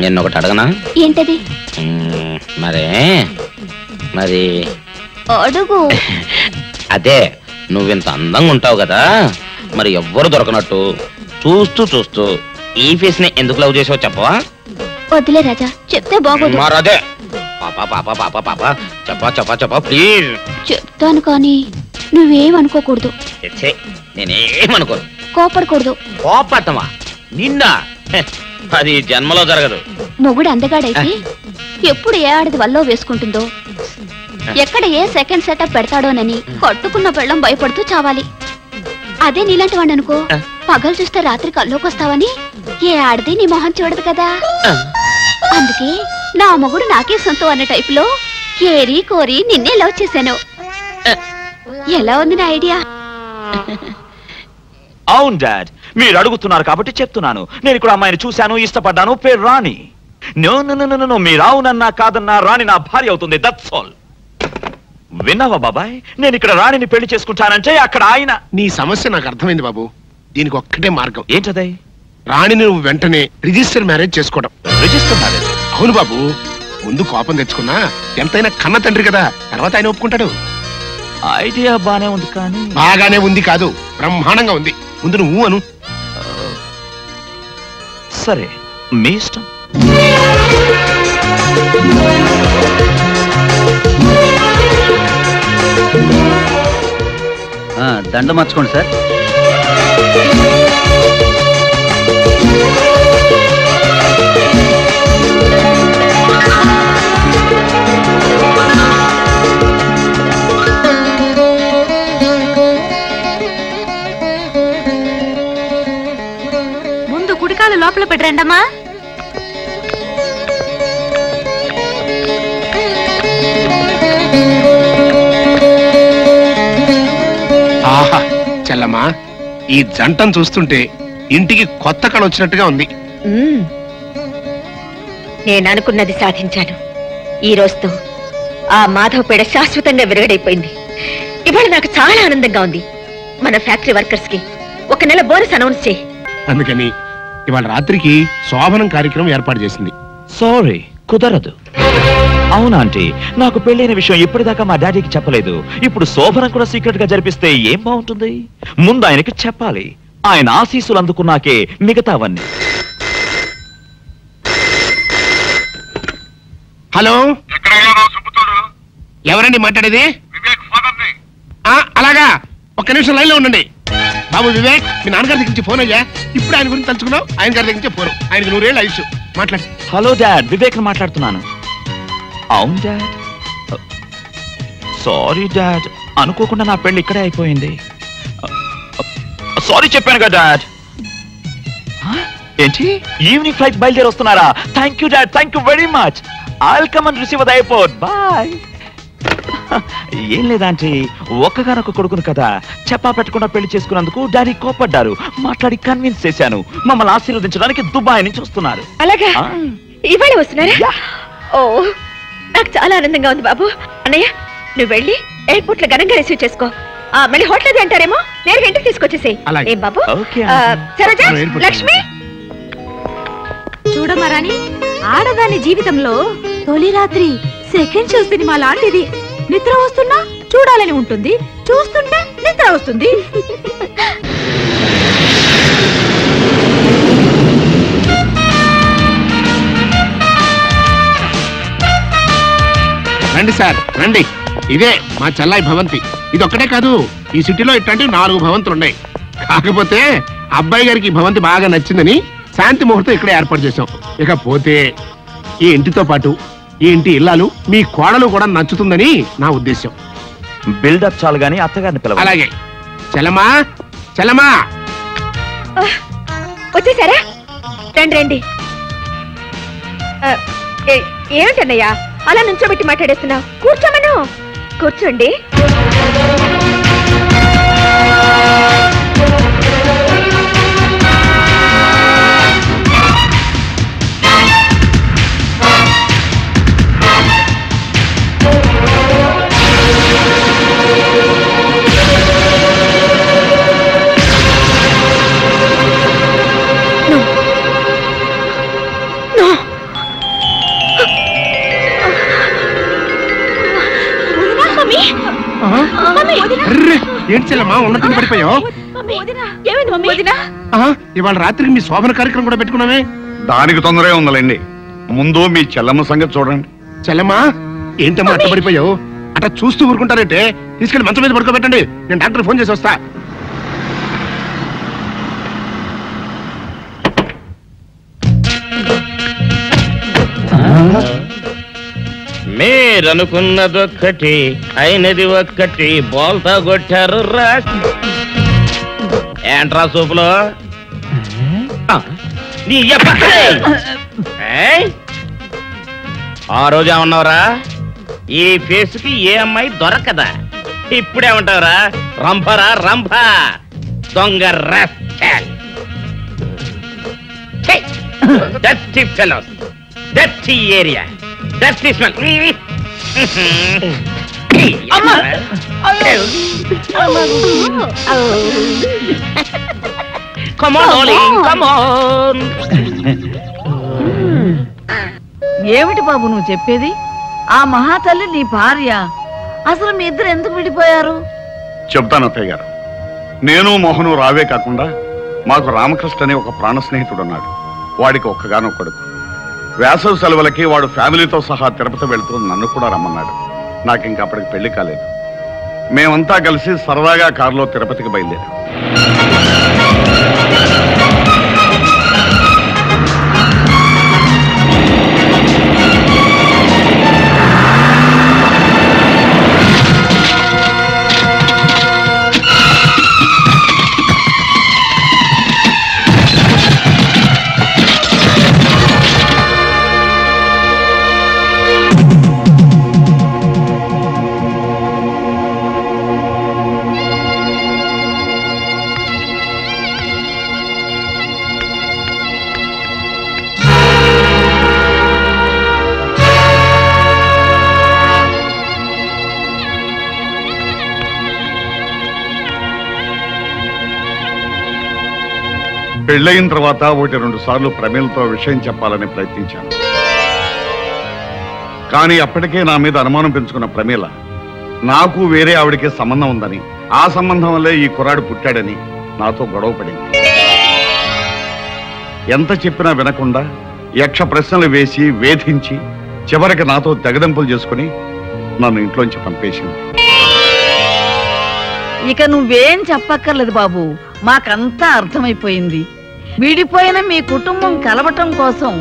నేను ఒకటి అడగనా?
ఏంటది?
మరి
అడుగు.
అదే నువ్వింత అందంగా ఉంటావు కదా, మరి ఎవ్వరు దొరకనట్టు చూస్తూ చూస్తూ ఈ ఫేస్ ని ఎందుకు లవ్ చేసావు చెప్పవా?
వదిలే రాజా, చెప్తే బాగోదు.
మరదే పాపా పాపా పాపా పాపా చెప్పా చెప్పా చెప్పా ప్లీజ్.
చెప్తాను కానీ నువ్వేమనుకోకూడదు.
నేనేమనుకోను.
కోపడకూడదు.
కోపడతావా? నిన్న అది జన్మలో జరగదు.
మొగుడు అందగాడైతే ఎప్పుడు ఏ ఆడది వల్లో వేసుకుంటుందో, ఎక్కడ ఏ సెకండ్ సెటప్ పెడతాడోనని కట్టుకున్న పెళ్ళం భయపడుతూ చావాలి. అదే నీలాంటి వాడు అనుకో, పగలు చూస్తే రాత్రి కల్లోకి వస్తావని ఏ ఆడది నీ మొహం చూడదు కదా. అందుకే నా మొగుడు నాకే సొంతం అనే టైపులో ఏరి కోరి నిన్నే లవ్ చేశాను. ఎలా ఉంది నా ఐడియా?
అవును డాడ్, మీరు అడుగుతున్నారు కాబట్టి చెప్తున్నాను. నేను ఇక్కడ అమ్మాయిని చూశాను, ఇష్టపడ్డాను, పేరు రాణి. నో నో నో నో, మీరు అవునన్నా కాదన్నా రాణి నా భార్య అవుతుంది. That's all. విన్నావా బాబాయ్, నేను ఇక్కడ రాణిని పెళ్లి చేసుకుంటానంటే అక్కడ ఆయన.
నీ సమస్య నాకు అర్థమైంది బాబు. దీనికి ఒక్కటే మార్గం.
ఏంటది?
రాణిని నువ్వు వెంటనే రిజిస్టర్ మ్యారేజ్ చేసుకోవడం.
Register marriage?
అవును బాబు. ముందు కోపం తెచ్చుకున్నా ఎంతైనా కన్న తండ్రి కదా, తర్వాత ఆయన ఒప్పుకుంటాడు.
ఐడియా బానే ఉంది కానీ.
బాగానే ఉంది కాదు, బ్రహ్మాండంగా ఉంది. ముందు నువ్వు అను.
సరే, మీ ఇష్టం.
దండ మార్చుకోండి సార్.
ముందు కుడికాలు లోపల పెట్టరండమ్మా.
ఆహా చెల్లమ్మా, ఈ జంటను చూస్తుంటే ఇంటికి కొత్త కళ వచ్చినట్టుగా ఉంది.
నేను అనుకున్నది సాధించాను. ఈ రోజుతో ఆ మాధవ్ పేడ శాశ్వతంగా విరగడైపోయింది. ఇవాళ నాకు చాలా ఆనందంగా ఉంది. మన ఫ్యాక్టరీ వర్కర్స్ కి 1 నెల బోనస్ అనౌన్స్ చేయి.
అందుకని ఇవాళ రాత్రికి శోభనం కార్యక్రమం ఏర్పాటు చేసింది.
సారీ, కుదరదు. అవునా ఆంటీ, నాకు పెళ్ళైన విషయం ఇప్పటిదాకా మా డాడీకి చెప్పలేదు. ఇప్పుడు శోభనం కూడా సీక్రెట్ గా జరిపిస్తే ఏం బాగుంటుంది? ముందు ఆయనకి చెప్పాలి. ఆయన ఆశీస్సులు అందుకున్నాకే మిగతావన్నీ.
హలో, ఎవరండి మాట్లాడేది? అలాగా, 1 నిమిషం లైన్ లో ఉండండి. బాబు వివేక్, మీ నాన్నగారి దగ్గర నుంచి ఫోన్ అయ్యా. ఇప్పుడు ఆయన గురించి తలుచుకున్నావు. ఆయన గారి దగ్గర నుంచి ఫోన్. ఆయనకి 100 ఏళ్ళ ఆయుష్. మాట్లాడు.
హలో డాడ్, వివేక్ మాట్లాడుతున్నాను. అవును డాడ్. సారీ డాడ్, అనుకోకుండా నా పెళ్లి ఇక్కడే అయిపోయింది. సారీ చెప్పాను కదా డాడ్. ఏంటి, ఈవినింగ్ ఫ్లైట్ బయలుదేరి వస్తున్నారా? Thank you dad, thank you very much. I'll come and receive the airport. Bye. ఏం లేదంటే ఒక్కగానొక్క కొడుకును కదా, చెప్పా పెట్టకుండా పెళ్లి చేసుకున్నందుకు డాడీ కోపడ్డారు. మాట్లాడి కన్విన్స్ చేశాను. మమ్మల్ని ఆశీర్వదించడానికి దుబాయ్ నుంచి వస్తున్నారు.
అలాగా, ఇవాళ వస్తున్నారా? ఓ, నాకు చాలా ఆనందంగా ఉంది బాబు. అన్నయ్య, నువ్వు వెళ్ళి ఎయిర్పోర్ట్ లో ఘనంగా రిసీవ్ చేసుకో. మళ్ళీ హోటల్ అది అంటారేమో, నేరుగా ఇంటికి తీసుకొచ్చేసేయ్. ఏం బాబు? సరోజా, లక్ష్మి,
చూడమ్మా రాణి, ఆడదాని జీవితంలో తొలి రాత్రి సెకండ్ షో సినిమా లాంటిది. నిద్ర వస్తున్నా చూడాలని ఉంటుంది, చూస్తుంటే నిద్ర వస్తుంది.
రండి సార్, రండి. ఇదే మా చెల్లాయి భవంతి. ఇది ఒక్కటే కాదు, ఈ సిటీలో ఇట్లాంటి 4 భవంతులు ఉన్నాయి. కాకపోతే అబ్బాయి గారికి ఈ భవంతి బాగా నచ్చిందని శాంతి ముహూర్తం ఇక్కడే ఏర్పాటు చేశాం. ఇకపోతే ఈ ఇంటితో పాటు ఈ ఇంటి ఇల్లాలు మీ కోడలు కూడా నచ్చుతుందని నా ఉద్దేశం.
బిల్డప్ చాలు గానీ అత్తగారిని పిలవ.
అలాగే. చలమా, చలమా,
వచ్చేసారా? రండి రండి. ఏమిటన్నయ్యా అలా నుంచోబెట్టి మాట్లాడేస్తున్నావు? కూర్చోమను. కూర్చోండి.
ఏంటి చెల్లమ్మా ఉన్నట్టు పడిపోయావు? ఇవాళ రాత్రికి మీ శోభన కార్యక్రమం కూడా పెట్టుకున్నామే.
దానికి తొందరగా ఉందండి. ముందు మీ చెల్లమ్మ సంగతి చూడండి.
చెల్లమ్మా ఏంటమ్మా అట్ట పడిపోయావు? అట్లా చూస్తూ ఊరుకుంటారంటే తీసుకెళ్లి మంచం మీద పడుకోబెట్టండి. నేను డాక్టర్ ఫోన్ చేసి వస్తా.
మీరనుకున్నదొక్కటి అయినది ఒక్కటి బోల్తా కొట్టారు రా. ఏంట్రా సూపులో ఆ రోజు ఏమన్నావురా? ఈ ఫేస్ కి ఏ అమ్మాయి దొరకదా? ఇప్పుడేమంటావురా? రంభరా రంభ దొంగ rascal. Dirty fellows, dirty area, dirty smell. Come on, darling, come on.
ఏమిటి బాబు నువ్వు చెప్పేది? ఆ మహాతల్లి నీ భార్య. అసలు మీ ఇద్దరు ఎందుకు విడిపోయారు?
చెప్తాను అత్తయ్య గారు. నేను మోహను రావే కాకుండా మాకు రామకృష్ణ అనే ఒక ప్రాణ స్నేహితుడు ఉన్నాడు. వాడికి ఒక్కగానొక్క కొడుకు. వేసవి సెలవులకి వాడు ఫ్యామిలీతో సహా తిరుపతి వెళ్తూ నన్ను కూడా రమ్మన్నాడు. నాకు ఇంకా అప్పటికి పెళ్లి కాలేదు. మేమంతా కలిసి సరదాగా కారులో తిరుపతికి బయలుదేరాం. పెళ్ళయిన తర్వాత 1-2 సార్లు ప్రమీలతో విషయం చెప్పాలని ప్రయత్నించాను. కానీ అప్పటికే నా మీద అనుమానం పెంచుకున్న ప్రమీల నాకు వేరే ఆవిడకే సంబంధం ఉందని, ఆ సంబంధం వల్లే ఈ కుర్రాడు పుట్టాడని నాతో గొడవ పడింది. ఎంత చెప్పినా వినకుండా యక్ష ప్రశ్నలు వేసి వేధించి చివరికి నాతో తెగదెంపులు చేసుకుని నన్ను ఇంట్లోంచి పంపేసింది.
ఇక నువ్వేం చెప్పక్కర్లేదు బాబు, మాకంతా అర్థమైపోయింది. విడిపోయిన మీ కుటుంబం కలవటం కోసం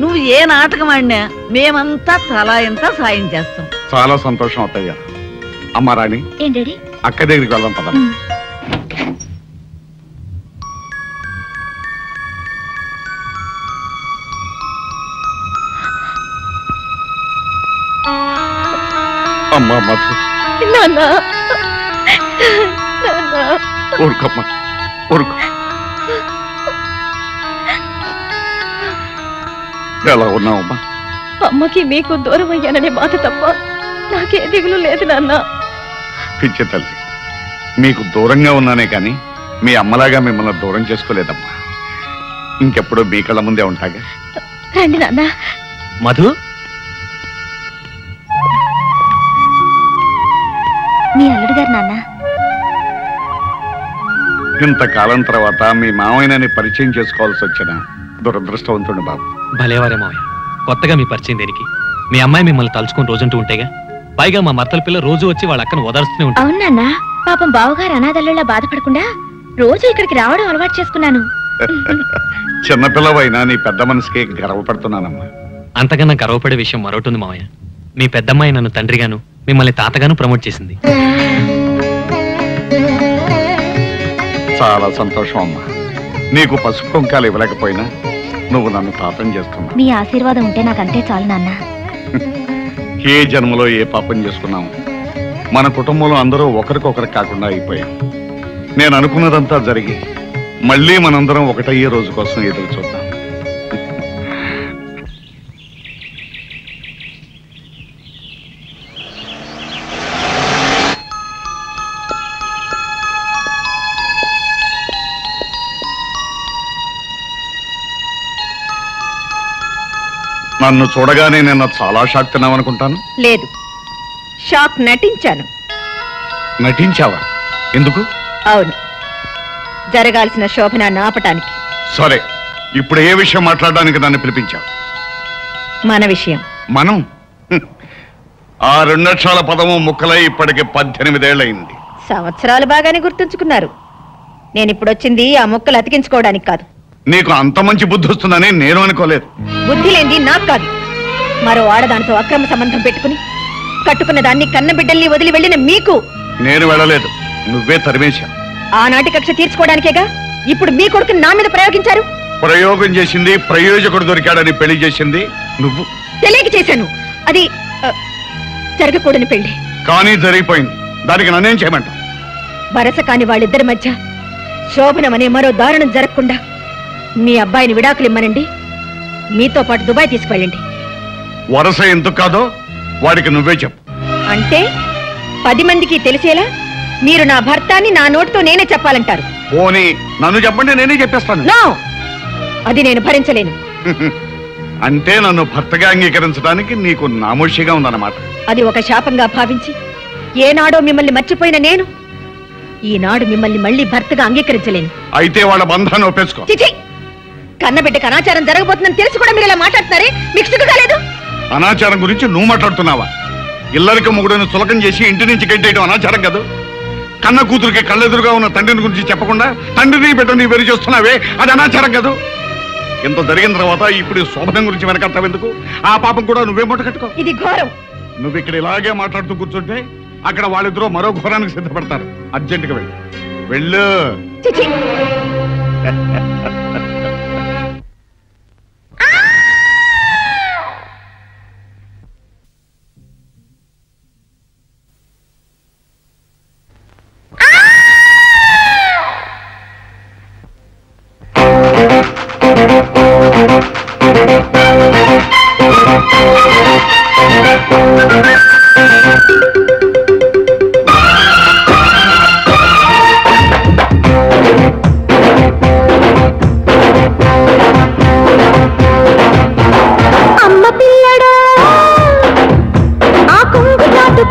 నువ్వు ఏ నాటకం ఆడినా మేమంతా తలా ఎంత సాయం చేస్తాం.
చాలా సంతోషం అత్తయ్య. అమ్మ రాణి, అక్క దగ్గరికి వెళ్దాం పద. అమ్మా మధు, ఊరుకోమ్మా, ఊరుకో. ఎలా ఉన్నావమ్మా?
అమ్మకి మీకు దూరం అయ్యాననే బాధ తప్ప నాకే దిగులు లేదు నాన్న.
పిచ్చి తల్లి, మీకు దూరంగా ఉన్నానే కానీ మీ అమ్మలాగా మిమ్మల్ని దూరం చేసుకోలేదమ్మా. ఇంకెప్పుడు మీ కళ్ళ ముందే ఉంటాగా.
రండి నాన్న.
మధు,
మీ అల్లుడు గారు నాన్న.
ఇంతకాలం తర్వాత మీ మావయ్యని పరిచయం చేసుకోవాల్సి వచ్చిన దురదృష్టవంతుడు బాబు.
భలేవారే మావయ్య, కొత్తగా మీ పరిచయం దేనికి? మీ అమ్మాయి మిమ్మల్ని తలుచుకుని రోజంటూ ఉంటేగా. పైగా మా మర్తల పిల్ల రోజు వచ్చి వాళ్ళ అక్కను ఓదార్స్తూనే ఉంటుంది.
అవునన్నా, పాపం బావగారు అనాథల్లా బాధపడకుండా రోజు ఇక్కడికి రావడం అలవాటు చేసుకున్నాను.
చిన్నపిల్లవైనా నీ పెద్ద మనసుకి గర్వపడుతున్నానమ్మా.
అంతకన్నా గర్వపడే విషయం మరొకటి ఉంది మావయ్య. మీ పెద్దమ్మాయి నన్ను తండ్రిగాను మిమ్మల్ని తాతగాను ప్రమోట్ చేసింది.
చాలా సంతోషం అమ్మా. నీకు పసుపు కుంకాలు ఇవ్వలేకపోయినా నువ్వు నన్ను పాపం చేస్తున్నావు.
మీ ఆశీర్వాదం ఉంటే నాకంతే చాలు నాన్న.
ఏ జన్మలో ఏ పాపం చేసుకున్నాము, మన కుటుంబంలో అందరూ ఒకరికొకరు కాకుండా అయిపోయాం. నేను అనుకున్నదంతా జరిగి మళ్ళీ మనందరం ఒకటయ్యే రోజు కోసం ఎదురు చూద్దాం. నన్ను చూడగానే నిన్న చాలా షాక్ తిన్నావనుకుంటాను.
లేదు, షాక్ నటించాను.
నటించావా? ఎందుకు?
అవును, జరగాల్సిన శోభనాన్ని ఆపటానికి.
సరే, ఇప్పుడు ఏ విషయం మాట్లాడడానికి నన్ను పిలిపించావు?
మన విషయం.
మనం ఆ 2 అక్షరాల పదము ముక్కలై ఇప్పటికి 18 ఏళ్ళయింది.
సంవత్సరాలు బాగానే గుర్తుంచుకున్నారు. నేను ఇప్పుడు వచ్చింది ఆ ముక్కలు అతికించుకోవడానికి కాదు.
నీకు అంత మంచి బుద్ధి వస్తుందని నేను అనుకోలేదు.
బుద్ధి లేనిది నాకు కాదు, మరో ఆడదానితో అక్రమ సంబంధం పెట్టుకుని కట్టుకున్న దాన్ని కన్న బిడ్డల్ని వదిలి వెళ్ళిన మీకు.
నేను వెళ్ళలేదు, నువ్వే తరిమేశావు.
ఆనాటి కక్ష తీర్చుకోవడానికేగా ఇప్పుడు మీ కొడుకుని నా మీద ప్రయోగించారు.
ప్రయోగం చేసింది, ప్రయోజకుడు దొరికాడని పెళ్లి చేసింది నువ్వు.
తెలియక చేశాను. అది జరగకూడని పెళ్లి.
కానీ జరిగిపోయింది. దానికి నన్నేం చేయమంటావు?
వరస కాని వాళ్ళిద్దరి మధ్య శోభనం అనే మరో దారుణం జరగకుండా మీ అబ్బాయిని విడాకులు ఇమ్మనండి, మీతో పాటు దుబాయ్ తీసుకువెళ్ళండి.
వరస ఎందుకు కాదో వాడికి నువ్వే చెప్పు.
అంటే 10 మందికి తెలిసేలా మీరు నా భర్తాన్ని నా నోటితో నేనే చెప్పాలంటారు.
పోనీ నన్ను చెప్పండి, నేనే చెప్పేస్తాను.
నో, అది నేను భరించలేను.
అంటే నన్ను భర్తగా అంగీకరించడానికి నీకు నామోషిగా ఉందన్నమాట.
అది ఒక శాపంగా భావించి ఏనాడో మిమ్మల్ని మర్చిపోయిన నేను ఈనాడు మిమ్మల్ని మళ్ళీ భర్తగా అంగీకరించలేను.
అయితే వాళ్ళ బంధాన్ని ఒప్పేసుకో.
చిచి, కన్నబిడ్డకు అనాచారం జరగబోతుందని తెలిసి కూడా మీరు ఇలా మాట్లాడుతున్నారే, మీకు సిగ్గు కాలేదు?
అనాచారం గురించి నువ్వు మాట్లాడుతున్నావా? ఇల్లరికి మొగుడును చులకం చేసి ఇంటి నుంచి గెంటేయడం అనాచారం కాదు. కన్న కూతురికి కళ్ళెదురుగా ఉన్న తండ్రిని గురించి చెప్పకుండా తండ్రిని బిడ్డని వేరు చేస్తున్నావే, అది అనాచారం కాదు. ఇంత జరిగిన తర్వాత ఇప్పుడు శోభనం గురించి వెనకట్టవెందుకు? ఆ పాపం కూడా నువ్వే మూట కట్టుకో.
ఇది ఘోరం.
నువ్వు ఇక్కడ ఇలాగే మాట్లాడుతూ కూర్చుంటే అక్కడ వాళ్ళిద్దరూ మరో ఘోరానికి సిద్ధపడతారు. అర్జెంటుగా వెళ్ళు, వెళ్ళు.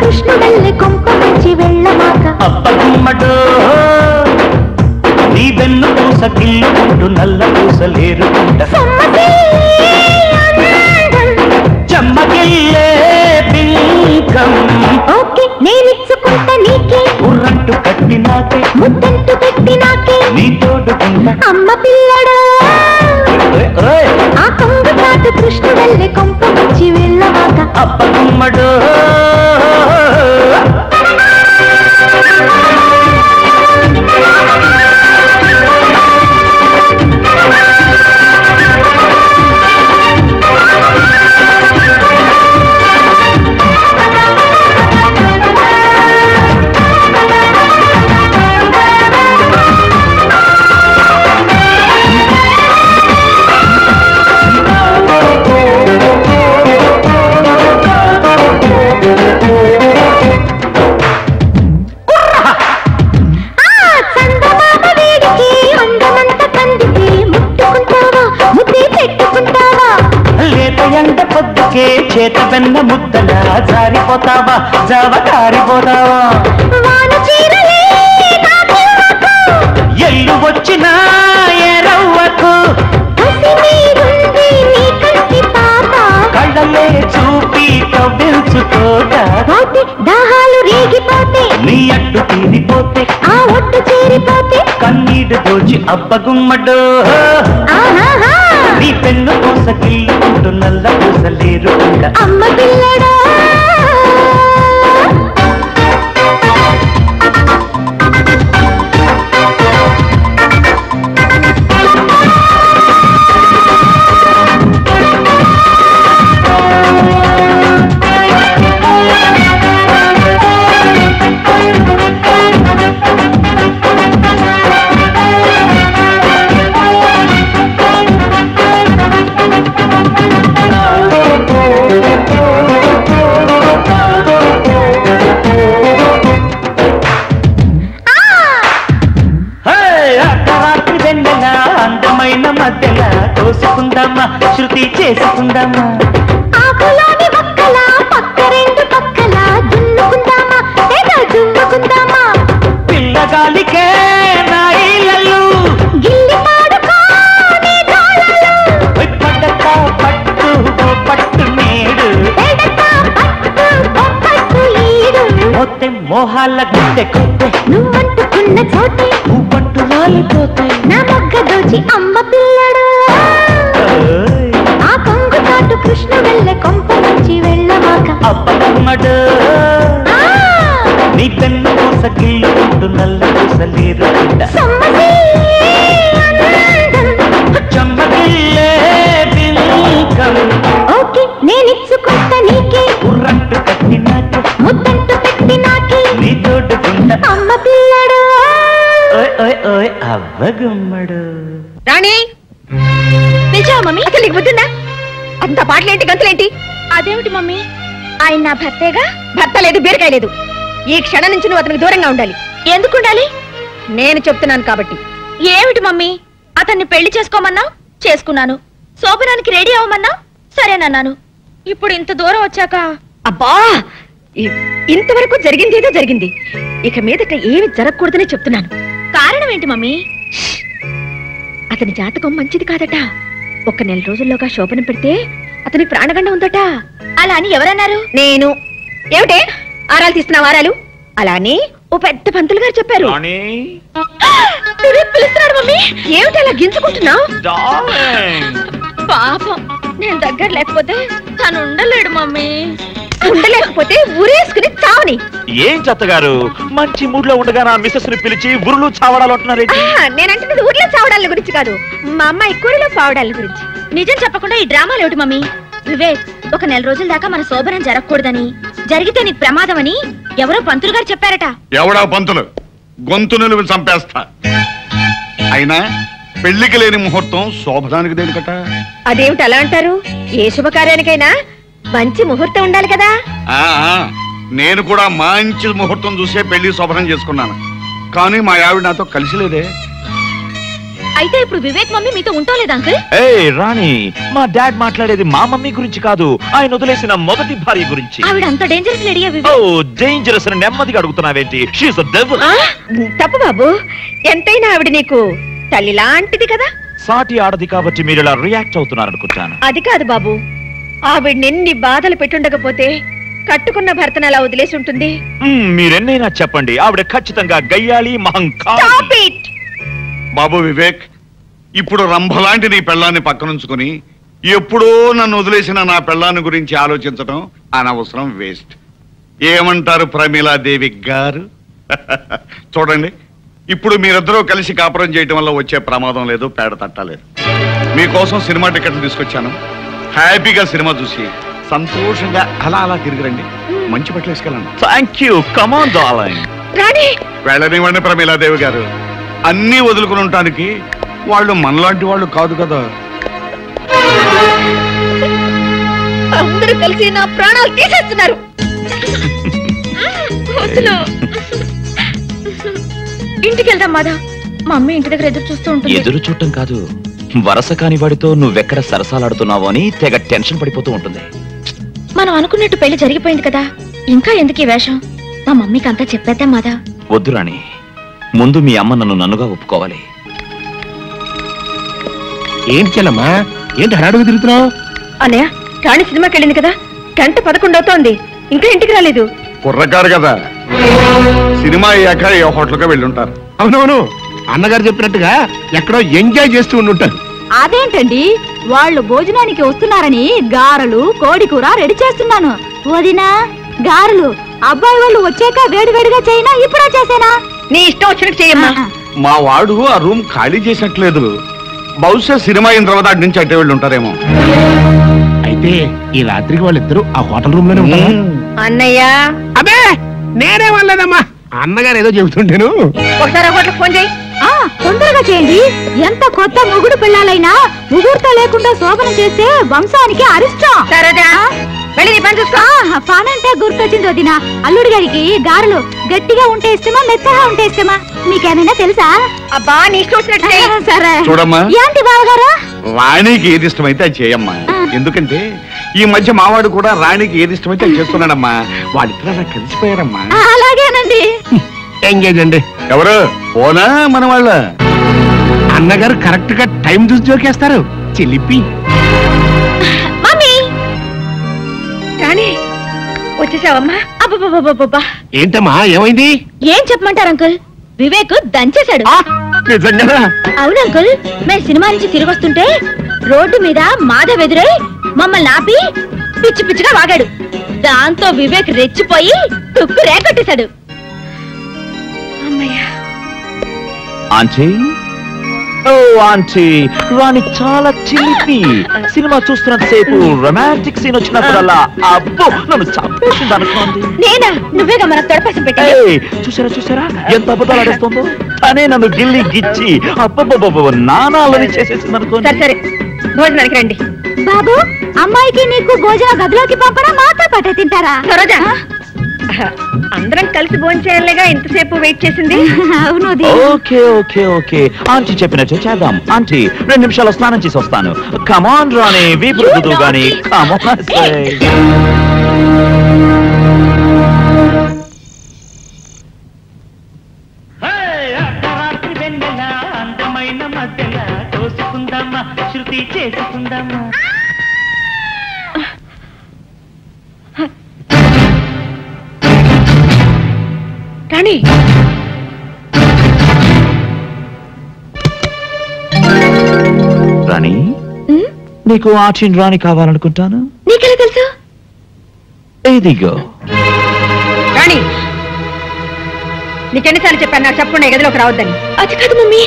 కృష్ణుడల్లి కొంప మంచి వెళ్ళమాక
అప్పగుమ్మడో నీ వెన్ను పూస గిల్లుకుంటూ నల్ల పూసలేరుకుంట చెమ్మగిల్లే పింకం
ఓకే నేనిచ్చుకుంటా నీకే
ఉర్రంటు కట్టినాకే
ముద్దంటు పెట్టినాకే
నీ తోడుకుంటా
అమ్మ పిల్లడా ఆ కొంగు చాటు కృష్ణుడల్లి కొంప మంచి వెళ్ళమాక
అప్పగుమ్మడో చేత వెన్న ముద్దలా జారిపోతావా జావ కారిపోతావా ఎల్లు వచ్చిన ఎరవ్వకు కళ్ళలే చూపి కవ్వించుకోట
దాహాలు రేగిపోతే
నీ అడ్డు తీరిపోతే
ఆ ఒట్టు చేరిపోతే
కన్నీడు దోచి అబ్బగుమ్మడో నీ పెన్ను పూస గిల్లుకుంటూ నల్ల పూసలేరు
అమ్మ పిల్లడా
చేసుకుందామా
ఆకులోని ఒక్కల పక్క రెండు పక్కల దున్నుకుందామా తెగ దున్నుకుందామా
పిల్లగాలికే నా ఇళ్ళలు
గిల్లి పాడుకోని తోళలు
పడక పట్టు పట్టు నేడు
ఎడక పట్టు పట్టు ఈడు
మొత్తే మోహాల గుండె కొట్టే
నువ్వంటుకున్న చోటే
పట్టు రాలిపోతే
నా మొగ్గ దోచి అమ్మ పిల్లడు ఆ కొంగు చాటు కృష్ణ వెళ్ళే కొంప నుంచి వెళ్ళమాక
అబ్బమ్మడు నీ పెన్ను పూసకిల్లుకుంటూ నల్ల పూసలేరు చెమ్మగిల్లే బిల్కం
ఓకే నేనిచ్చుకుంటా నీకే
ఉర్రంటు కట్టినాకే
ముద్దంటు పెట్టినాకే
నీ తోడుకుంటా
అమ్మ పిల్లడు
ఓయ్ ఓయ్ ఓయ్ అవ్వగుమ్మడు
రాణి
పిలిచావా మమ్మీ?
అసలు నీకు బుద్ధిందా? అంత పాటలేంటి గంతులేంటి?
అదేమిటి మమ్మీ? ఆయన నా భర్తేగా.
భర్త లేదు, బీరకాయ లేదు. ఈ క్షణం నుంచి నువ్వు అతనికి దూరంగా ఉండాలి.
ఎందుకు ఉండాలి?
నేను చెప్తున్నాను కాబట్టి.
ఏమిటి మమ్మీ? అతన్ని పెళ్లి చేసుకోమన్నావు, చేసుకున్నాను. శోభనానికి రెడీ అవ్వమన్నావు, సరేనన్నాను. ఇప్పుడు ఇంత దూరం వచ్చాక
అబ్బా, ఇంతవరకు జరిగింది ఏదో జరిగింది. ఇక మీదట ఏమి జరగకూడదని చెప్తున్నాను.
కారణం ఏంటి మమ్మీ?
అతని జాతకం మంచిది కాదట. 1 నెల రోజుల్లోగా శోభనం పెడితే అతని ప్రాణగండం ఉందట.
అలా అని ఎవరన్నారు?
నేను. ఏమిటే ఆరాలు తీస్తున్నావు? ఆరాలు అలా అని ఓ పెద్ద పంతులు గారు చెప్పారు. పిలుస్తున్నాడు మమ్మీ. ఏమిటి అలా గింజుకుంటున్నావు?
పాపం, నేను దగ్గర లేకపోతే తను ఉండలేడు మమ్మీ.
ఉండలేకపోతే ఊరేసుకుని చావని.
ఏం చెత్తగారు, మంచి మూడ్ లో ఉండగా నా మిసెస్ ని పిలిచి ఉరులు చావడాలు అంటున్నారు.
నేనంటున్నది ఊర్లో చావడాల గురించి కాదు, మా అమ్మాయి కూరలో చావడాల గురించి.
నిజం చెప్పకుండా ఈ డ్రామాలు ఏమిటి మమ్మీ? వివేక్, 1 నెల రోజుల దాకా మన శోభనం జరగకూడదని, జరిగితే నీకు ప్రమాదం అని ఎవరో పంతులు గారు చెప్పారట.
ఎవడా పంతులు? గొంతు నిలువు చంపేస్తా. అయినా పెళ్లికి లేని ముహూర్తం శోభనానికి దేనికట?
అదేమిటి అలా అంటారు? ఏ శుభకార్యానికైనా మంచి ముహూర్తం ఉండాలి కదా.
నేను కూడా మంచి ముహూర్తం చూసే పెళ్లి శోభనం చేసుకున్నాను, కానీ మా ఆవిడ నాతో కలిసి లేదే.
అయితే ఇప్పుడు వివేక్ మమ్మీ మీతో ఉంటోలేదు అంకుల్?
ఏయ్ రాణి, మా డాడ్ మాట్లాడేది మా మమ్మీ గురించి కాదు, ఆయన వదిలేసిన మొదటి భార్య గురించి.
ఆవిడ అంత డేంజరస్ లేడీయా
ఓ
వివేక్?
డేంజరస్ అని నెమ్మదిగా అడుగుతున్నావేంటి? She's a devil.
తప్పు బాబు, ఎంతైనా ఆవిడ నీకు తల్లి లాంటిది కదా.
సాటి ఆడది కాబట్టి మీరు ఇలా రియాక్ట్ అవుతున్నారు అనుకుంటాను.
అది కాదు బాబు, ఆవిడ ఎన్ని బాధలు పెట్టుండకపోతే కట్టుకున్న భర్తను అలా వదిలేసి ఉంటుంది.
మీరెన్నైనా చెప్పండి, ఆవిడ ఖచ్చితంగా గయ్యాలి మహంకాళి.
బాబు వివేక్, ఇప్పుడు రంభలాంటి నీ పెళ్ళాన్ని పక్కనుంచుకుని ఎప్పుడో నన్ను వదిలేసిన నా పెళ్ళాన్ని గురించి ఆలోచించడం అనవసరం, వేస్ట్. ఏమంటారు ప్రమీలాదేవి గారు? చూడండి, ఇప్పుడు మీరిద్దరూ కలిసి కాపురం చేయటం వల్ల వచ్చే ప్రమాదం లేదు, పేడ తట్టలేదు. మీకోసం సినిమా టికెట్లు తీసుకొచ్చాను. హ్యాపీగా సినిమా చూసి సంతోషంగా అలా అలా తిరిగిరండి. మంచి బట్టలు వేసుకెళ్ళండి.
Thank you. Come on darling.
వెళ్ళనివ్వండి ప్రమీలాదేవి గారు, అన్నీ వదులుకుని ఉండటానికి వాళ్ళు మనలాంటి వాళ్ళు కాదు కదా.
అందరూ కలిసి నా ప్రాణాలు తీసేస్తున్నారు.
ఇంటికి వెళ్దాం మాదా. మా అమ్మ ఇంటి దగ్గర ఎదురు చూస్తూ ఉంటుంది.
ఎదురు చూడటం కాదు, వరస కాని వాడితో నువ్వెక్కడ సరసాలాడుతున్నావో అని తెగ టెన్షన్ పడిపోతూ ఉంటుంది.
మనం అనుకున్నట్టు పెళ్లి జరిగిపోయింది కదా, ఇంకా ఎందుకు ఈ వేషం? మా మమ్మీకి అంతా చెప్పేద్దాం మాదా.
వద్దు రాణి, ముందు మీ అమ్మ నన్నుగా ఒప్పుకోవాలి.
ఏంటి చెల్లమ్మా, ఏంటి హడాడుగు తిరుగుతున్నావు?
అన్నయ్య, రాణి సినిమాకి వెళ్ళింది కదా, 11:00 అవుతోంది, ఇంకా ఇంటికి రాలేదు.
కుర్రకారు కదా, సినిమా అయ్యాక ఏ హోటల్గా వెళ్ళుంటారు.
అవునవును, అన్నగారు చెప్పినట్టుగా ఎక్కడో ఎంజాయ్ చేస్తూ ఉండుంటారు.
అదేంటండి, వాళ్ళు భోజనానికి వస్తున్నారని గారెలు కోడి కూర రెడీ చేస్తున్నాను. వదినా, గారెలు అబ్బాయి వాళ్ళు వచ్చాక వేడివేడిగా చేయనా, ఇప్పుడా చేసేనా?
నీ ఇష్టం వచ్చినట్టు చేయమ్మా.
మా వాడు ఆ రూమ్ ఖాళీ చేసినట్లేదు, బహుశా సినిమా అయిన తర్వాత అటు నుంచి అట్టే వెళ్ళి ఉంటారేమో.
అయితే ఈ రాత్రికి వాళ్ళిద్దరూ ఆ హోటల్ రూమ్ లోనే ఉంటారా?
అన్నయ్య,
అబ్బే నేనే వాళ్ళదమ్మా, అన్నగారు ఏదో చెబుతుంటేను.
ఒకసారి ఆ హోటల్కి ఫోన్ చేయి.
తొందరగా చేయండి. ఎంత కొత్త మొగుడు పిల్లలైనా ముహూర్తం లేకుండా శోభనం చేస్తే వంశానికి అరిష్టం.
సరేదా, వెళ్ళి నీ పని చూసుకో.
పానంటే గుర్తొచ్చింది వదినా, అల్లుడి గారికి గారెలు గట్టిగా ఉంటే ఇష్టమా, మెత్తగా ఉంటే ఇష్టమా? మీకేమైనా తెలుసా?
అబ్బా నీ ఇష్టం వచ్చినట్టు.
సరే
చూడమ్మా.
ఏంటి బావగారు?
రాణికి ఏది ఇష్టమైతే అది చేయమ్మా. ఎందుకంటే ఈ మధ్య మావాడు కూడా రాణికి ఏది ఇష్టమైతే అది చేస్తున్నాడమ్మా. వాళ్ళిద్దరూ అలా కలిసిపోయారమ్మా.
అలాగేనండి.
ఎంగేజ్ అండి.
ఎవరు పోనా మన వాళ్ళ
అన్నగారు కరెక్ట్ గా టైం చూసి జోకేస్తారు. చిలిపి
మమ్మీ రాణి వచ్చేసావమ్మా. అబ్బబ్బబ్బబ్బబ్బా
ఏంటమ్మా ఏమైంది?
ఏం చెప్పమంటారు అంకుల్? వివేక్ దంచేశాడు.
నిజంగా?
అవును అంకుల్, మేము సినిమా నుంచి తిరిగి వస్తుంటే రోడ్డు మీద మాధవ్ ఎదురై మమ్మల్ని ఆపి పిచ్చి పిచ్చిగా వాగాడు. దాంతో వివేక్ రెచ్చిపోయి తుక్కు రేకొట్టేశాడు. అమ్మయ్యా.
ఆంటీ, ఓ ఆంటీ, రాణి చాలా చిలిపి. సినిమా చూస్తున్నంతసేపు రొమాంటిక్ సీన్ వచ్చినప్పుడల్లా అబ్బో నన్ను చంపేసింది అనుకోండి.
నేనా? నువ్వేగా మన తొడపసం పెట్టి.
చూసారా చూసారా ఎంత అబద్ధాలు ఆడేస్తుందో. తనే నన్ను గిల్లి గిచ్చి అబ్బబ్బబ్బ నానాలని చేసేసింది అనుకోండి.
సరే సరే భోజనానికి రండి.
బాబు, అమ్మాయికి నీకు భోజన గదిలోకి పంపడం మాతో పాటే తింటారా?
సరోజా, అందరం కలిసి భోజనం చేయాలిగా ఇంతసేపు వెయిట్ చేసింది.
అవును.
ఓకే ఓకే ఓకే ఆంటీ చెప్పినట్టే చేద్దాం. ఆంటీ 2 నిమిషాలు స్నానం చేసి వస్తాను. కమాన్ రాణి, వీపు రుద్దుదు గాని కమాన్.
అందమైన మధ్యల తోసుకుందామా, శృతి చేసుకుందామా.
రాణి,
రాణి నీకు ఆంటీని రాణి కావాలనుకుంటాను.
నీకెలా తెలుసు?
ఇదిగో
రాణి, నీకెన్నిసార్లు చెప్పాను నాకు చెప్పకుండా ఈ గదిలోకి రావద్దని?
అది కాదు మమ్మీ.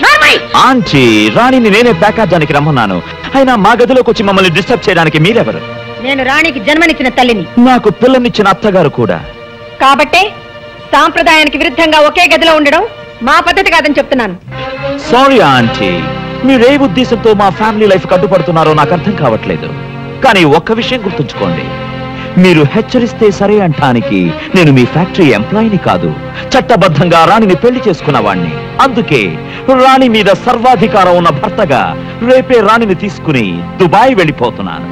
ఆంటీ, రాణిని నేనే ప్యాకేజానికి రమ్మన్నాను. అయినా మా గదిలోకి వచ్చి మమ్మల్ని డిస్టర్బ్ చేయడానికి మీరెవరు?
నేను రాణికి జన్మనిచ్చిన తల్లిని.
నాకు పిల్లనిచ్చిన అత్తగారు కూడా.
కాబట్టే సాంప్రదాయానికి విరుద్ధంగా ఒకే గదిలో ఉండడం మా పద్ధతి కాదని చెప్తున్నాను.
సారీ ఆంటీ, మీరే ఉద్దేశంతో మా ఫ్యామిలీ లైఫ్ కట్టుపడుతున్నారో నాకు అర్థం కావట్లేదు. కానీ ఒక్క విషయం గుర్తుంచుకోండి, మీరు హెచ్చరిస్తే సరే అంటానికి నేను మీ ఫ్యాక్టరీ ఎంప్లాయీని కాదు, చట్టబద్ధంగా రాణిని పెళ్లి చేసుకున్నవాణ్ణి. అందుకే రాణి మీద సర్వాధికారం ఉన్న భర్తగా రేపే రాణిని తీసుకుని దుబాయ్ వెళ్ళిపోతున్నాను.